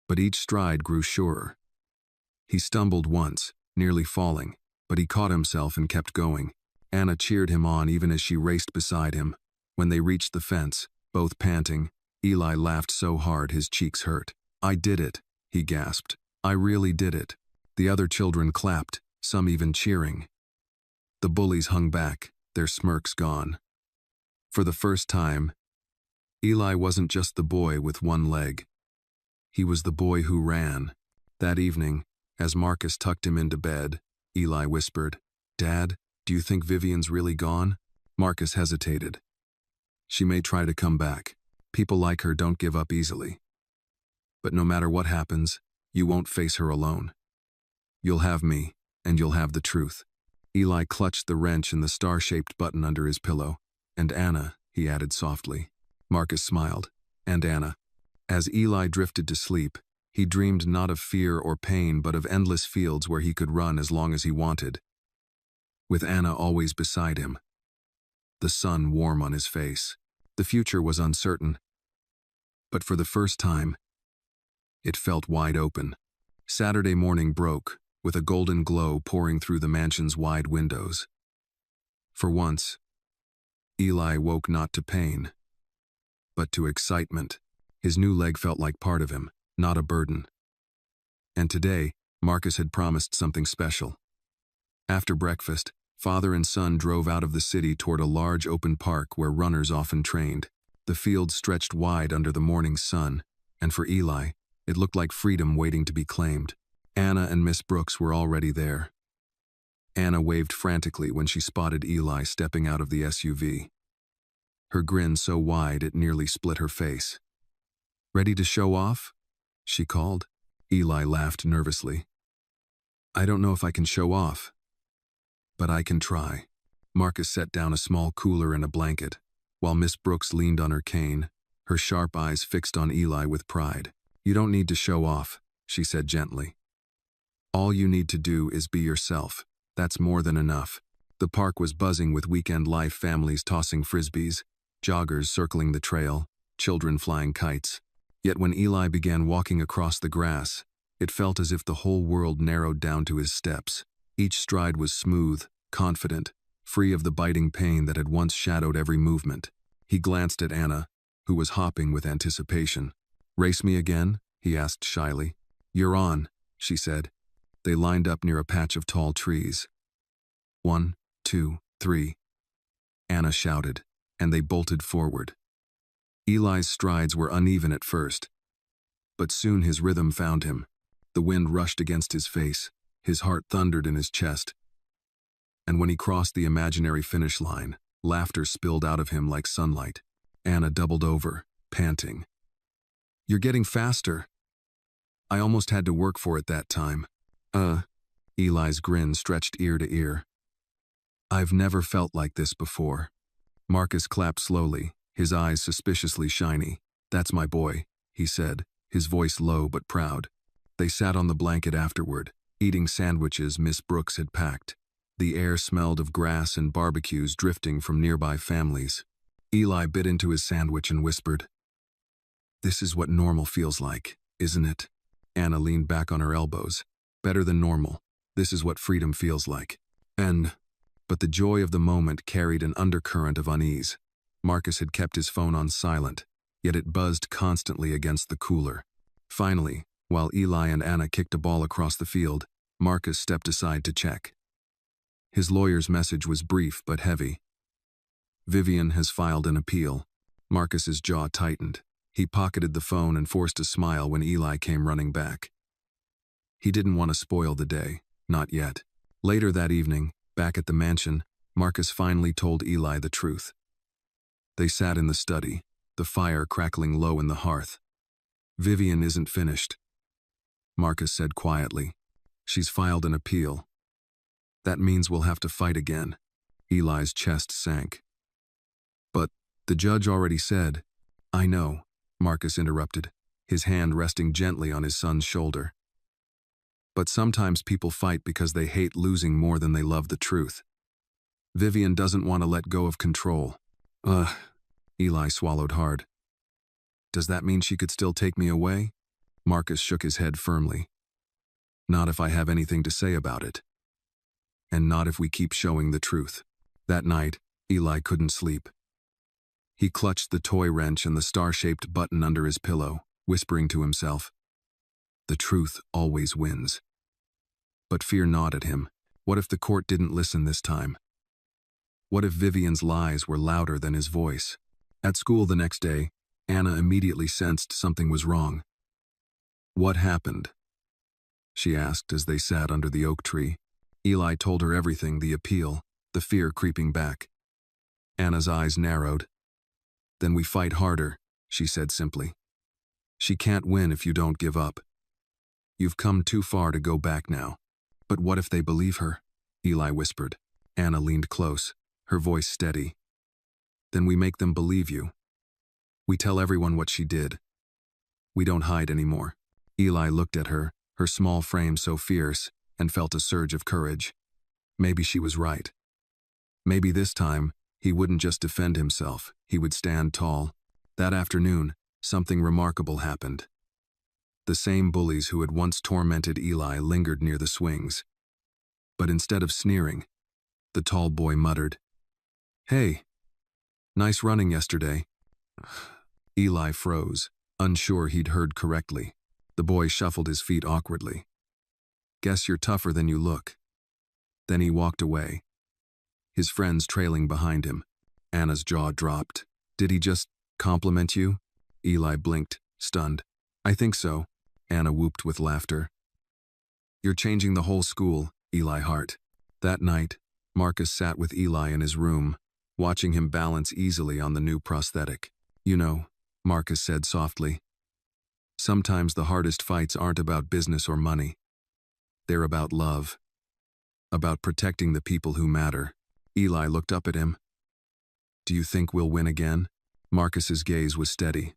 but each stride grew surer. He stumbled once, nearly falling, but he caught himself and kept going. Anna cheered him on even as she raced beside him. When they reached the fence, both panting, Eli laughed so hard his cheeks hurt. "I did it," he gasped. "I really did it." The other children clapped, some even cheering. The bullies hung back, their smirks gone. For the first time, Eli wasn't just the boy with one leg. He was the boy who ran. That evening, as Marcus tucked him into bed, Eli whispered, "Dad, do you think Vivian's really gone?" Marcus hesitated. "She may try to come back. People like her don't give up easily. But no matter what happens, you won't face her alone. You'll have me, and you'll have the truth." Eli clutched the wrench in the star-shaped button under his pillow. "And Anna," he added softly. Marcus smiled. "And Anna." As Eli drifted to sleep, he dreamed not of fear or pain but of endless fields where he could run as long as he wanted, with Anna always beside him, the sun warm on his face. The future was uncertain, but for the first time, it felt wide open. Saturday morning broke, with a golden glow pouring through the mansion's wide windows. For once, Eli woke not to pain, but to excitement. His new leg felt like part of him, not a burden. And today, Marcus had promised something special. After breakfast, father and son drove out of the city toward a large open park where runners often trained. The field stretched wide under the morning sun, and for Eli, it looked like freedom waiting to be claimed. Anna and Miss Brooks were already there. Anna waved frantically when she spotted Eli stepping out of the SUV. Her grin so wide it nearly split her face. "Ready to show off?" she called. Eli laughed nervously. "I don't know if I can show off, but I can try." Marcus set down a small cooler and a blanket, while Miss Brooks leaned on her cane, her sharp eyes fixed on Eli with pride. "You don't need to show off," she said gently. "All you need to do is be yourself. That's more than enough." The park was buzzing with weekend life, families tossing frisbees, joggers circling the trail, children flying kites. Yet when Eli began walking across the grass, it felt as if the whole world narrowed down to his steps. Each stride was smooth, confident, free of the biting pain that had once shadowed every movement. He glanced at Anna, who was hopping with anticipation. "Race me again?" he asked shyly. "You're on," she said. They lined up near a patch of tall trees. 1, 2, 3. Anna shouted, and they bolted forward. Eli's strides were uneven at first, but soon his rhythm found him. The wind rushed against his face, his heart thundered in his chest. And when he crossed the imaginary finish line, laughter spilled out of him like sunlight. Anna doubled over, panting. "You're getting faster." "I almost had to work for it that time." Eli's grin stretched ear to ear. "I've never felt like this before." Marcus clapped slowly, his eyes suspiciously shiny. "That's my boy," he said, his voice low but proud. They sat on the blanket afterward, eating sandwiches Miss Brooks had packed. The air smelled of grass and barbecues drifting from nearby families. Eli bit into his sandwich and whispered, "This is what normal feels like, isn't it?" Anna leaned back on her elbows. "Better than normal. This is what freedom feels like." But the joy of the moment carried an undercurrent of unease. Marcus had kept his phone on silent, yet it buzzed constantly against the cooler. Finally, while Eli and Anna kicked a ball across the field, Marcus stepped aside to check. His lawyer's message was brief but heavy. "Vivian has filed an appeal." Marcus's jaw tightened. He pocketed the phone and forced a smile when Eli came running back. He didn't want to spoil the day, not yet. Later that evening, back at the mansion, Marcus finally told Eli the truth. They sat in the study, the fire crackling low in the hearth. "Vivian isn't finished," Marcus said quietly. "She's filed an appeal. That means we'll have to fight again." Eli's chest sank. "But the judge already said—" "I know," Marcus interrupted, his hand resting gently on his son's shoulder. "But sometimes people fight because they hate losing more than they love the truth. Vivian doesn't want to let go of control." Eli swallowed hard. "Does that mean she could still take me away?" Marcus shook his head firmly. "Not if I have anything to say about it. And not if we keep showing the truth." That night, Eli couldn't sleep. He clutched the toy wrench and the star-shaped button under his pillow, whispering to himself, "The truth always wins." But fear gnawed at him. What if the court didn't listen this time? What if Vivian's lies were louder than his voice? At school the next day, Anna immediately sensed something was wrong. "What happened?" she asked as they sat under the oak tree. Eli told her everything, the appeal, the fear creeping back. Anna's eyes narrowed. "Then we fight harder," she said simply. "She can't win if you don't give up. You've come too far to go back now." "But what if they believe her?" Eli whispered. Anna leaned close, her voice steady. "Then we make them believe you. We tell everyone what she did. We don't hide anymore." Eli looked at her, her small frame so fierce, and felt a surge of courage. Maybe she was right. Maybe this time, he wouldn't just defend himself, he would stand tall. That afternoon, something remarkable happened. The same bullies who had once tormented Eli lingered near the swings. But instead of sneering, the tall boy muttered, "Hey, nice running yesterday." Eli froze, unsure he'd heard correctly. The boy shuffled his feet awkwardly. "Guess you're tougher than you look." Then he walked away, his friends trailing behind him. Anna's jaw dropped. "Did he just compliment you?" Eli blinked, stunned. "I think so," Anna whooped with laughter. "You're changing the whole school, Eli Hart." That night, Marcus sat with Eli in his room, watching him balance easily on the new prosthetic. "You know," Marcus said softly, "sometimes the hardest fights aren't about business or money. They're about love. About protecting the people who matter." Eli looked up at him. "Do you think we'll win again?" Marcus's gaze was steady.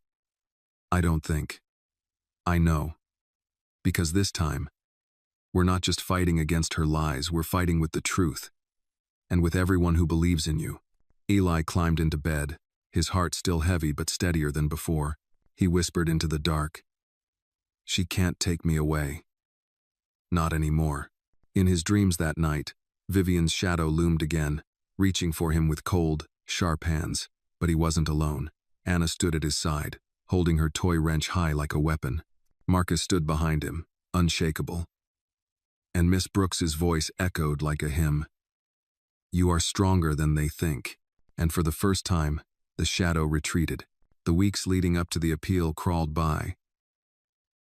"I don't think. I know. Because this time, we're not just fighting against her lies, we're fighting with the truth. and with everyone who believes in you. Eli climbed into bed, his heart still heavy but steadier than before. He whispered into the dark, "She can't take me away. Not anymore." In his dreams that night, Vivian's shadow loomed again, reaching for him with cold, sharp hands. But he wasn't alone. Anna stood at his side, holding her toy wrench high like a weapon. Marcus stood behind him, unshakable. And Miss Brooks's voice echoed like a hymn. "You are stronger than they think." And for the first time, the shadow retreated. The weeks leading up to the appeal crawled by.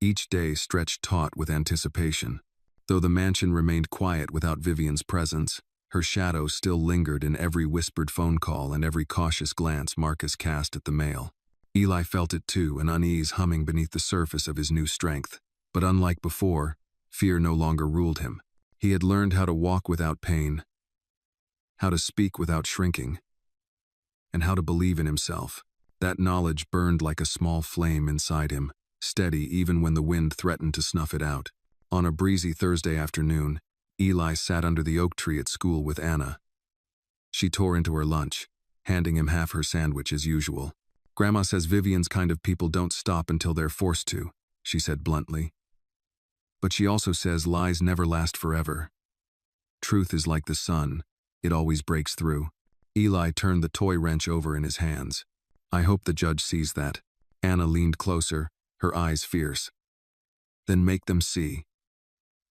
Each day stretched taut with anticipation. Though the mansion remained quiet without Vivian's presence, her shadow still lingered in every whispered phone call and every cautious glance Marcus cast at the mail. Eli felt it too, an unease humming beneath the surface of his new strength. But unlike before, fear no longer ruled him. He had learned how to walk without pain, how to speak without shrinking, and how to believe in himself. That knowledge burned like a small flame inside him, steady even when the wind threatened to snuff it out. On a breezy Thursday afternoon, Eli sat under the oak tree at school with Anna. She tore into her lunch, handing him half her sandwich as usual. "Grandma says Vivian's kind of people don't stop until they're forced to," she said bluntly. "But she also says lies never last forever. Truth is like the sun, it always breaks through." Eli turned the toy wrench over in his hands. "I hope the judge sees that." Anna leaned closer, her eyes fierce. "Then make them see.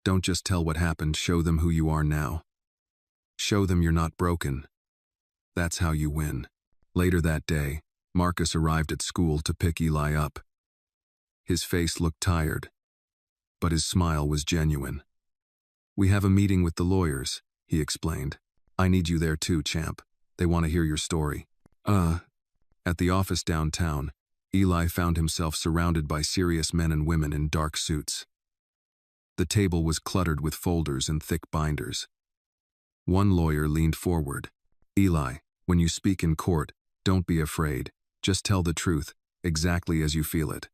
Don't just tell what happened, show them who you are now. Show them you're not broken. That's how you win." Later that day, Marcus arrived at school to pick Eli up. His face looked tired, but his smile was genuine. "We have a meeting with the lawyers," he explained. "I need you there too, champ. They want to hear your story." At the office downtown, Eli found himself surrounded by serious men and women in dark suits. The table was cluttered with folders and thick binders. One lawyer leaned forward. "Eli, when you speak in court, don't be afraid. Just tell the truth, exactly as you feel it.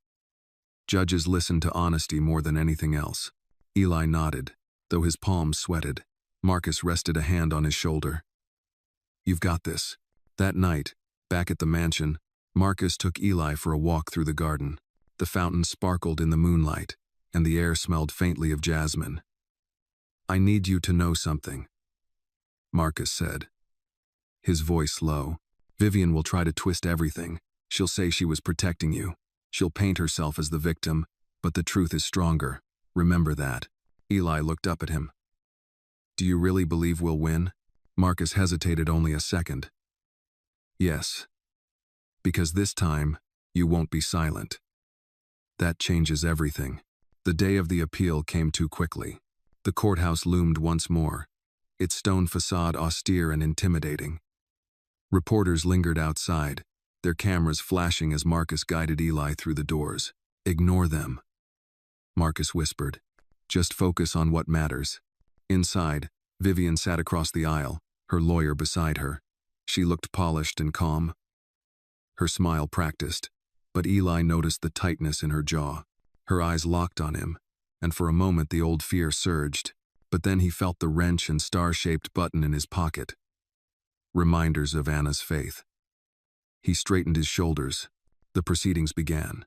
Judges listen to honesty more than anything else." Eli nodded, though his palms sweated. Marcus rested a hand on his shoulder. "You've got this." That night, back at the mansion, Marcus took Eli for a walk through the garden. The fountain sparkled in the moonlight, and the air smelled faintly of jasmine. "I need you to know something," Marcus said, his voice low. "Vivian will try to twist everything. She'll say she was protecting you. She'll paint herself as the victim, but the truth is stronger. Remember that." Eli looked up at him. "Do you really believe we'll win?" Marcus hesitated only a second. "Yes. Because this time, you won't be silent. That changes everything." The day of the appeal came too quickly. The courthouse loomed once more, its stone facade austere and intimidating. Reporters lingered outside, their cameras flashing as Marcus guided Eli through the doors. "Ignore them," Marcus whispered. "Just focus on what matters." Inside, Vivian sat across the aisle, her lawyer beside her. She looked polished and calm, her smile practiced, but Eli noticed the tightness in her jaw. Her eyes locked on him, and for a moment the old fear surged, but then he felt the wrench and star-shaped button in his pocket. Reminders of Anna's faith. He straightened his shoulders. The proceedings began.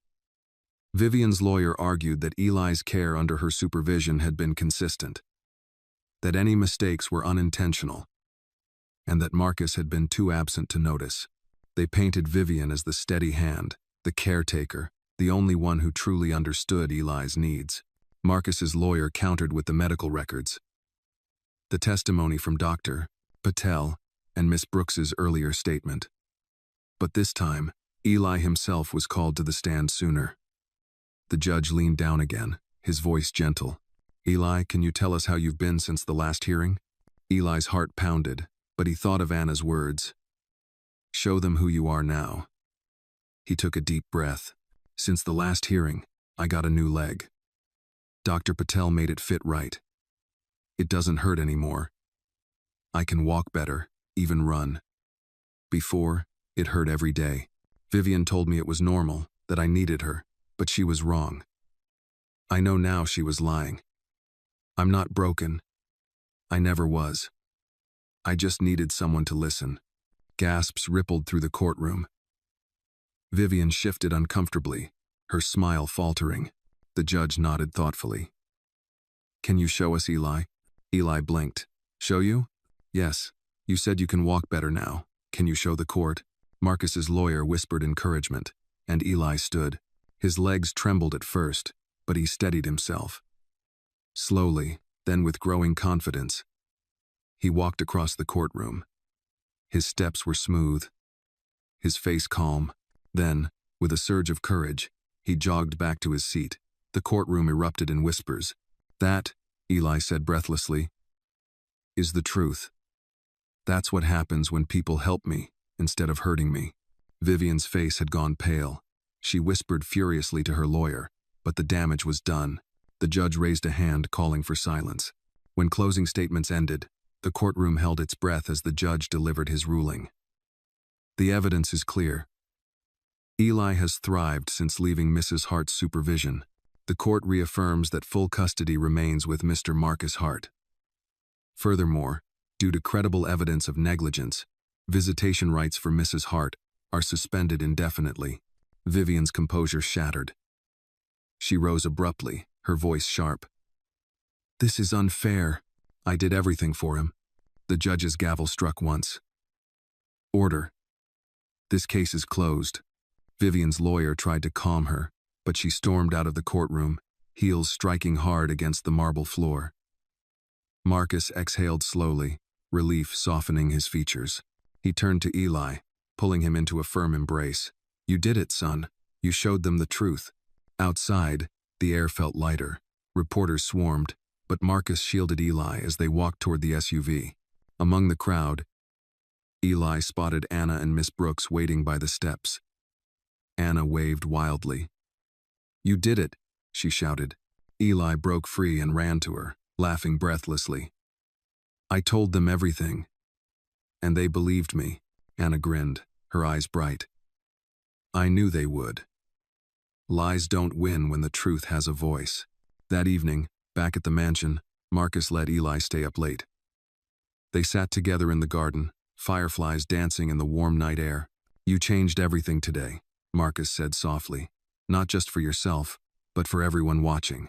Vivian's lawyer argued that Eli's care under her supervision had been consistent, that any mistakes were unintentional, and that Marcus had been too absent to notice. They painted Vivian as the steady hand, the caretaker, the only one who truly understood Eli's needs. Marcus's lawyer countered with the medical records, the testimony from Dr. Patel, and Miss Brooks's earlier statement. But this time, Eli himself was called to the stand sooner. The judge leaned down again, his voice gentle. "Eli, can you tell us how you've been since the last hearing?" Eli's heart pounded, but he thought of Anna's words. "Show them who you are now." He took a deep breath. "Since the last hearing, I got a new leg. Dr. Patel made it fit right. It doesn't hurt anymore. I can walk better, even run. Before, it hurt every day. Vivian told me it was normal, that I needed her, but she was wrong. I know now she was lying. I'm not broken. I never was. I just needed someone to listen. Gasps rippled through the courtroom. Vivian shifted uncomfortably, her smile faltering. The judge nodded thoughtfully. Can you show us, Eli? Eli blinked. Show you? Yes. You said you can walk better now. Can you show the court? Marcus's lawyer whispered encouragement, and Eli stood. His legs trembled at first, but he steadied himself. Slowly, then with growing confidence, he walked across the courtroom. His steps were smooth, his face calm. Then, with a surge of courage, he jogged back to his seat. The courtroom erupted in whispers. That, Eli said breathlessly, is the truth. That's what happens when people help me instead of hurting me. Vivian's face had gone pale. She whispered furiously to her lawyer, but the damage was done. The judge raised a hand, calling for silence. When closing statements ended, the courtroom held its breath as the judge delivered his ruling. The evidence is clear. Eli has thrived since leaving Mrs. Hart's supervision. The court reaffirms that full custody remains with Mr. Marcus Hart. Furthermore, due to credible evidence of negligence, visitation rights for Mrs. Hart are suspended indefinitely. Vivian's composure shattered. She rose abruptly, her voice sharp. This is unfair. I did everything for him. The judge's gavel struck once. Order. This case is closed. Vivian's lawyer tried to calm her, but she stormed out of the courtroom, heels striking hard against the marble floor. Marcus exhaled slowly, relief softening his features. He turned to Eli, pulling him into a firm embrace. You did it, son. You showed them the truth. Outside, the air felt lighter. Reporters swarmed, but Marcus shielded Eli as they walked toward the SUV. Among the crowd, Eli spotted Anna and Miss Brooks waiting by the steps. Anna waved wildly. You did it, she shouted. Eli broke free and ran to her, laughing breathlessly. I told them everything. And they believed me. Anna grinned, her eyes bright. I knew they would. Lies don't win when the truth has a voice. That evening, back at the mansion, Marcus let Eli stay up late. They sat together in the garden, fireflies dancing in the warm night air. You changed everything today, Marcus said softly. Not just for yourself, but for everyone watching.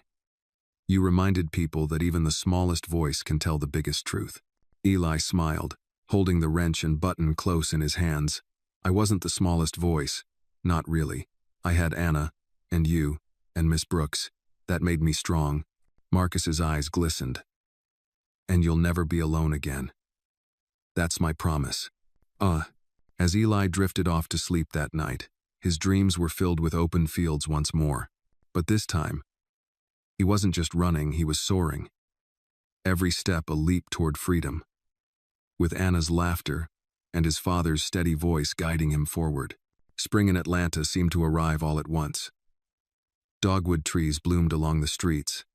You reminded people that even the smallest voice can tell the biggest truth. Eli smiled, holding the wrench and button close in his hands. I wasn't the smallest voice. Not really. I had Anna, and you, and Miss Brooks. That made me strong. Marcus's eyes glistened. And you'll never be alone again. That's my promise. As Eli drifted off to sleep that night, his dreams were filled with open fields once more. But this time, he wasn't just running, he was soaring. Every step a leap toward freedom. With Anna's laughter and his father's steady voice guiding him forward. Spring in Atlanta seemed to arrive all at once. Dogwood trees bloomed along the streets,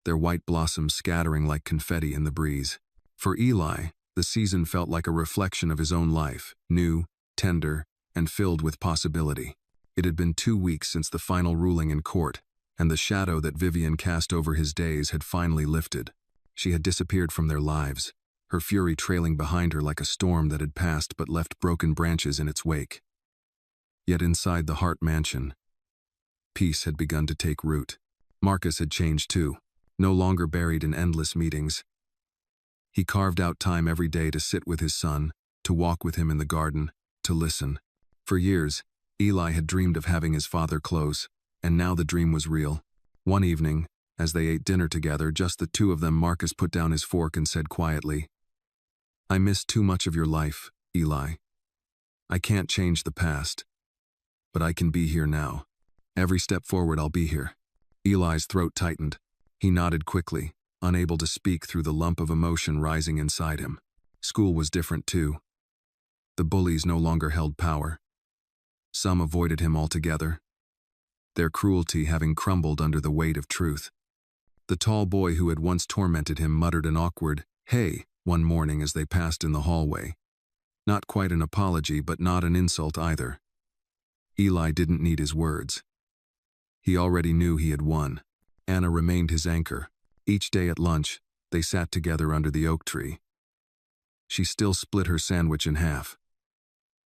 their white blossoms scattering like confetti in the breeze. For Eli, the season felt like a reflection of his own life, new, tender, and filled with possibility. It had been 2 weeks since the final ruling in court, and the shadow that Vivian cast over his days had finally lifted. She had disappeared from their lives, her fury trailing behind her like a storm that had passed but left broken branches in its wake. Yet inside the Hart mansion, peace had begun to take root. Marcus had changed too, no longer buried in endless meetings. He carved out time every day to sit with his son, to walk with him in the garden, to listen. For years, Eli had dreamed of having his father close, and now the dream was real. One evening, as they ate dinner together, just the two of them, Marcus put down his fork and said quietly, I missed too much of your life, Eli. I can't change the past, but I can be here now. Every step forward I'll be here. Eli's throat tightened. He nodded quickly, unable to speak through the lump of emotion rising inside him. School was different too. The bullies no longer held power. Some avoided him altogether, their cruelty having crumbled under the weight of truth. The tall boy who had once tormented him muttered an awkward, "Hey," one morning as they passed in the hallway. Not quite an apology, but not an insult either. Eli didn't need his words. He already knew he had won. Anna remained his anchor. Each day at lunch, they sat together under the oak tree. She still split her sandwich in half.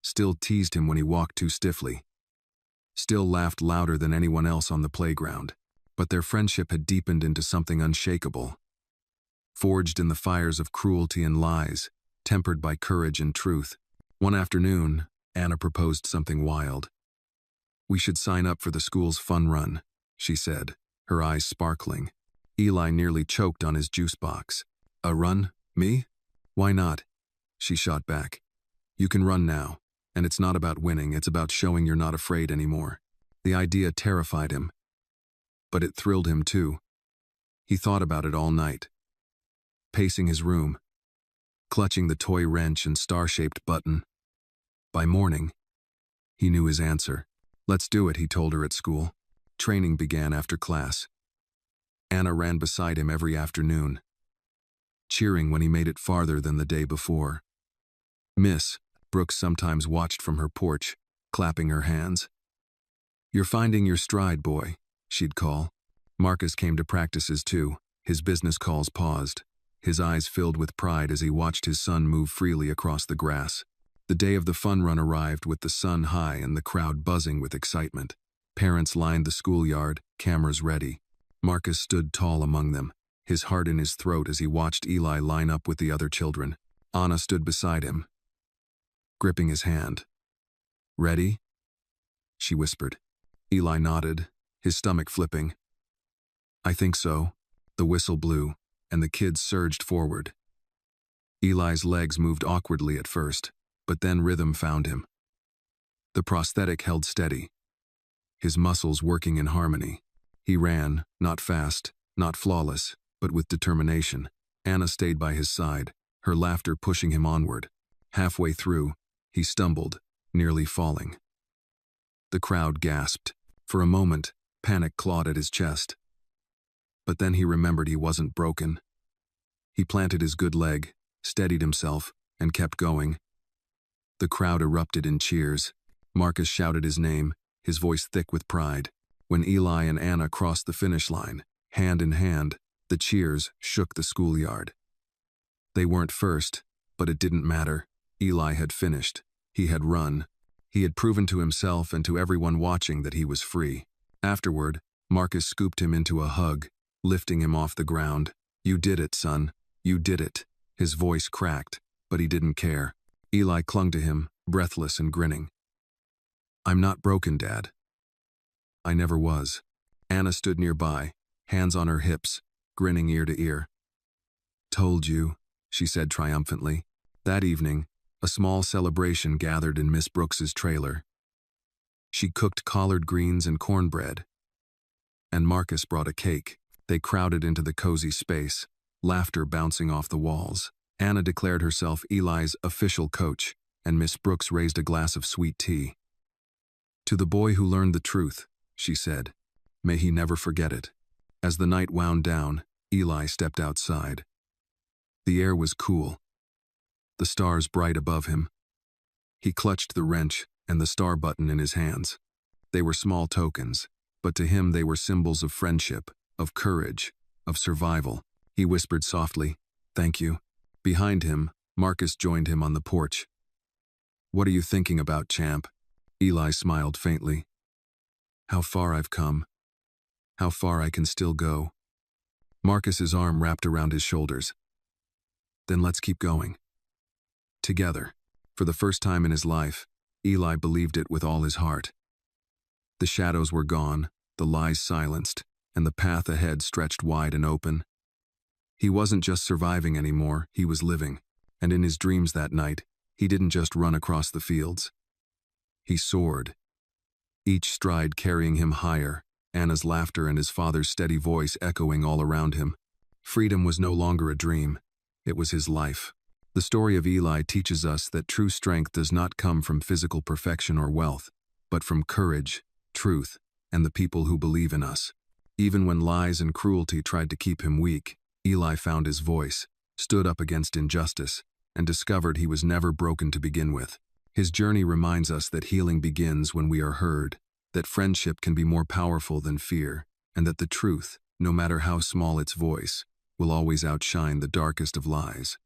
Still teased him when he walked too stiffly. Still laughed louder than anyone else on the playground. But their friendship had deepened into something unshakable. Forged in the fires of cruelty and lies, tempered by courage and truth. One afternoon, Anna proposed something wild. "We should sign up for the school's fun run," she said, her eyes sparkling. Eli nearly choked on his juice box. "A run? Me? Why not?" She shot back. "You can run now, and it's not about winning, it's about showing you're not afraid anymore." The idea terrified him. But it thrilled him too. He thought about it all night. Pacing his room, clutching the toy wrench and star-shaped button. By morning, he knew his answer. "Let's do it," he told her at school. Training began after class. Anna ran beside him every afternoon, cheering when he made it farther than the day before. Miss Brooks sometimes watched from her porch, clapping her hands. "You're finding your stride, boy," she'd call. Marcus came to practices too. His business calls paused. His eyes filled with pride as he watched his son move freely across the grass. The day of the fun run arrived with the sun high and the crowd buzzing with excitement. Parents lined the schoolyard, cameras ready. Marcus stood tall among them, his heart in his throat as he watched Eli line up with the other children. Anna stood beside him, gripping his hand. "Ready?" she whispered. Eli nodded, his stomach flipping. "I think so." The whistle blew, and the kids surged forward. Eli's legs moved awkwardly at first, but then rhythm found him. The prosthetic held steady, his muscles working in harmony. He ran, not fast, not flawless, but with determination. Anna stayed by his side, her laughter pushing him onward. Halfway through, he stumbled, nearly falling. The crowd gasped. For a moment, panic clawed at his chest. But then he remembered he wasn't broken. He planted his good leg, steadied himself, and kept going. The crowd erupted in cheers. Marcus shouted his name, his voice thick with pride. When Eli and Anna crossed the finish line, hand in hand, the cheers shook the schoolyard. They weren't first, but it didn't matter. Eli had finished. He had run. He had proven to himself and to everyone watching that he was free. Afterward, Marcus scooped him into a hug, lifting him off the ground. "You did it, son. You did it." His voice cracked, but he didn't care. Eli clung to him, breathless and grinning. "I'm not broken, Dad." "I never was." Anna stood nearby, hands on her hips, grinning ear to ear. "Told you," she said triumphantly. That evening, a small celebration gathered in Miss Brooks's trailer. She cooked collard greens and cornbread, and Marcus brought a cake. They crowded into the cozy space, laughter bouncing off the walls. Anna declared herself Eli's official coach, and Miss Brooks raised a glass of sweet tea. "To the boy who learned the truth," she said, "may he never forget it." As the night wound down, Eli stepped outside. The air was cool, the stars bright above him. He clutched the wrench and the star button in his hands. They were small tokens, but to him they were symbols of friendship, of courage, of survival. He whispered softly, "Thank you." Behind him, Marcus joined him on the porch. "What are you thinking about, champ?" Eli smiled faintly. "How far I've come. How far I can still go." Marcus's arm wrapped around his shoulders. "Then let's keep going." Together. For the first time in his life, Eli believed it with all his heart. The shadows were gone, the lies silenced, and the path ahead stretched wide and open. He wasn't just surviving anymore, he was living. And in his dreams that night, he didn't just run across the fields. He soared, each stride carrying him higher, Anna's laughter and his father's steady voice echoing all around him. Freedom was no longer a dream, it was his life. The story of Eli teaches us that true strength does not come from physical perfection or wealth, but from courage, truth, and the people who believe in us. Even when lies and cruelty tried to keep him weak, Eli found his voice, stood up against injustice, and discovered he was never broken to begin with. His journey reminds us that healing begins when we are heard, that friendship can be more powerful than fear, and that the truth, no matter how small its voice, will always outshine the darkest of lies.